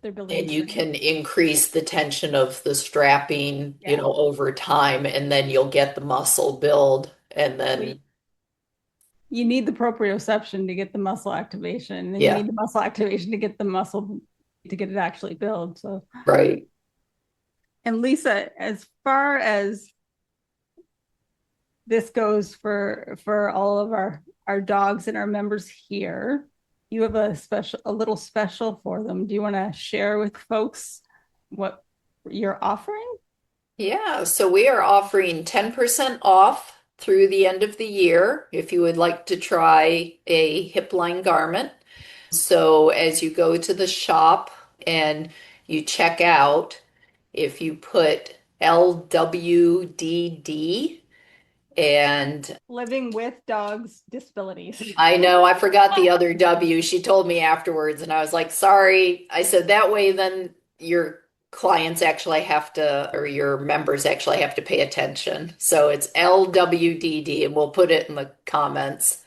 They're building and you strength. can increase the tension of the strapping, Yeah. over time, and then you'll get the muscle build. And We then, You need the proprioception to get the muscle activation, and you yeah, need the muscle activation to get the muscle, to get it actually billed. So, Right. and Lisa, as far as this goes for all of our dogs and our members here, you have a little special for them. Do you want to share with folks what you're offering? Yeah, so we are offering 10% off through the end of the year if you would like to try a hip line garment. So as you go to the shop and you check out, if you put LWDD, and Living with dogs disabilities. I know I forgot the other W. She told me afterwards, and I was like, sorry. I said that way, then your clients actually have to, or your members actually have to pay attention. So it's LWDD, and we'll put it in the comments.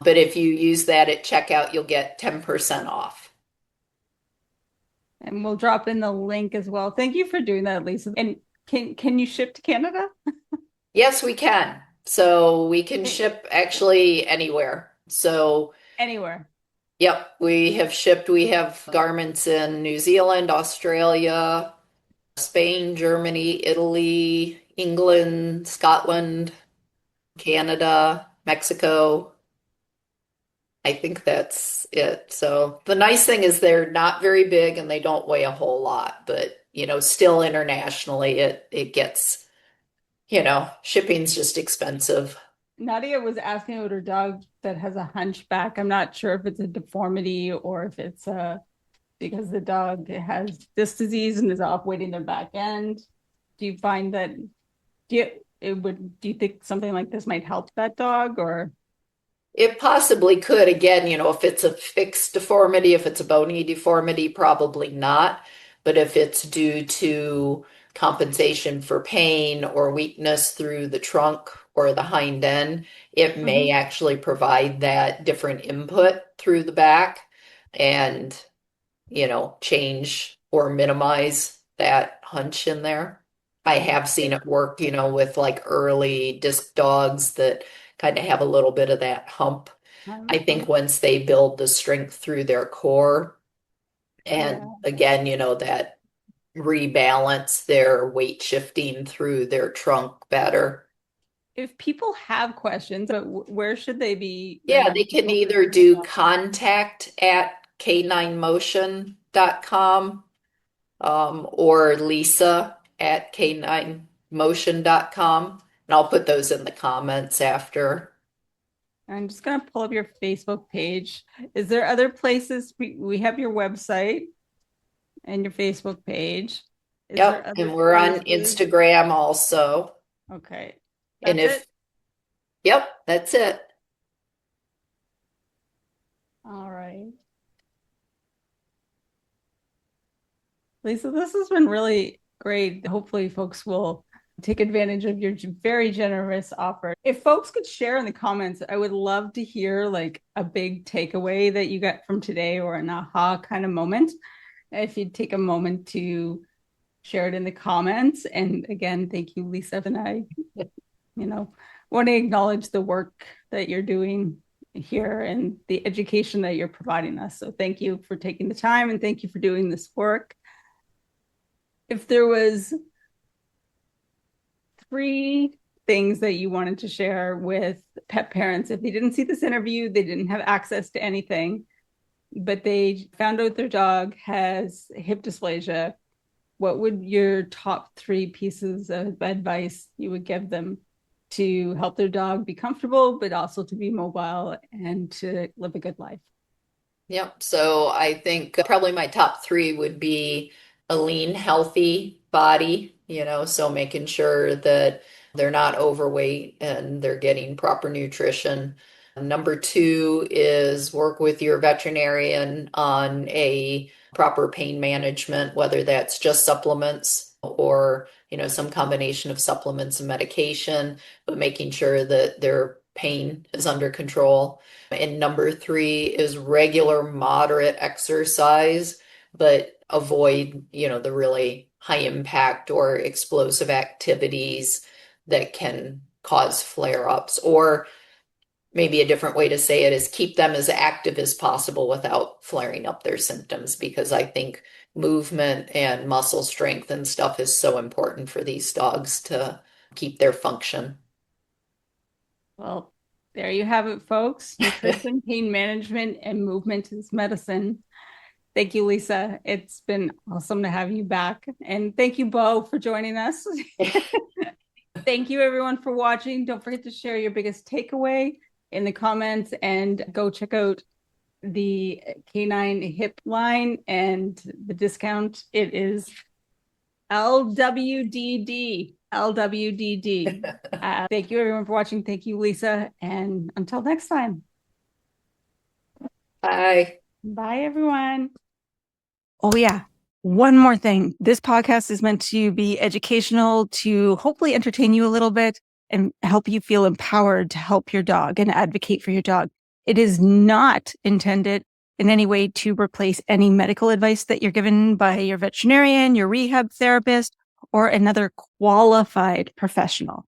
But if you use that at checkout, you'll get 10% off. And we'll drop in the link as well. Thank you for doing that, Lisa. And can you ship to Canada? Yes, we can. So we can ship actually anywhere. So Anywhere. yep, we have garments in New Zealand, Australia, Spain, Germany, Italy, England, Scotland, Canada, Mexico. I think that's it. So the nice thing is they're not very big and they don't weigh a whole lot, but still internationally it gets, shipping's just expensive. Nadia was asking about her dog that has a hunchback. I'm not sure if it's a deformity or if it's because the dog has this disease and is operating their back end. Do you find that do you think something like this might help that dog or It possibly could. Again, if it's a fixed deformity, if it's a bony deformity, probably not. But if it's due to compensation for pain or weakness through the trunk or the hind end, it may Mhm. actually provide that different input through the back and, change or minimize that hunch in there. I have seen it work, with like early disc dogs that kind of have a little bit of that hump. I think once they build the strength through their core Yeah. and again, that rebalance their weight shifting through their trunk better. If people have questions, but where should they be Yeah, they can focused? either do contact at k9motion.com or Lisa at k9motion.com. And I'll put those in the comments after. I'm just gonna pull up your Facebook page. Is there other places we have your website and your Facebook page? Is there Yep, other and we're on places? Instagram also. Okay, And that's it. yep, that's it. All right. Lisa, this has been really great. Hopefully, folks will take advantage of your very generous offer. If folks could share in the comments, I would love to hear like a big takeaway that you got from today or an aha kind of moment. If you'd take a moment to share it in the comments. And again, thank you, Lisa. And you know, want to acknowledge the work that you're doing here and the education that you're providing us. So thank you for taking the time and thank you for doing this work. If there was three things that you wanted to share with pet parents, if they didn't see this interview, they didn't have access to anything, but they found out their dog has hip dysplasia, what would your top three pieces of advice you would give them to help their dog be comfortable, but also to be mobile and to live a good life? Yep. So I think probably my top three would be a lean, healthy body, so making sure that they're not overweight and they're getting proper nutrition. Number two is work with your veterinarian on a proper pain management, whether that's just supplements or, some combination of supplements and medication, but making sure that their pain is under control. And number three is regular moderate exercise, but avoid, the really high impact or explosive activities that can cause flare-ups or maybe a different way to say it is keep them as active as possible without flaring up their symptoms, because I think movement and muscle strength and stuff is so important for these dogs to keep their function. Well, there you have it, folks. Nutrition, pain management, and movement is medicine. Thank you, Lisa. It's been awesome to have you back. And thank you, Beau, for joining us. Thank you, everyone, for watching. Don't forget to share your biggest takeaway in the comments and go check out the K9 HipLign and the discount. It is LWDD. LWDD. Thank you, everyone, for watching. Thank you, Lisa. And until next time. Bye. Bye, everyone. Oh, yeah. One more thing. This podcast is meant to be educational, to hopefully entertain you a little bit and help you feel empowered to help your dog and advocate for your dog. It is not intended in any way to replace any medical advice that you're given by your veterinarian, your rehab therapist, or another qualified professional.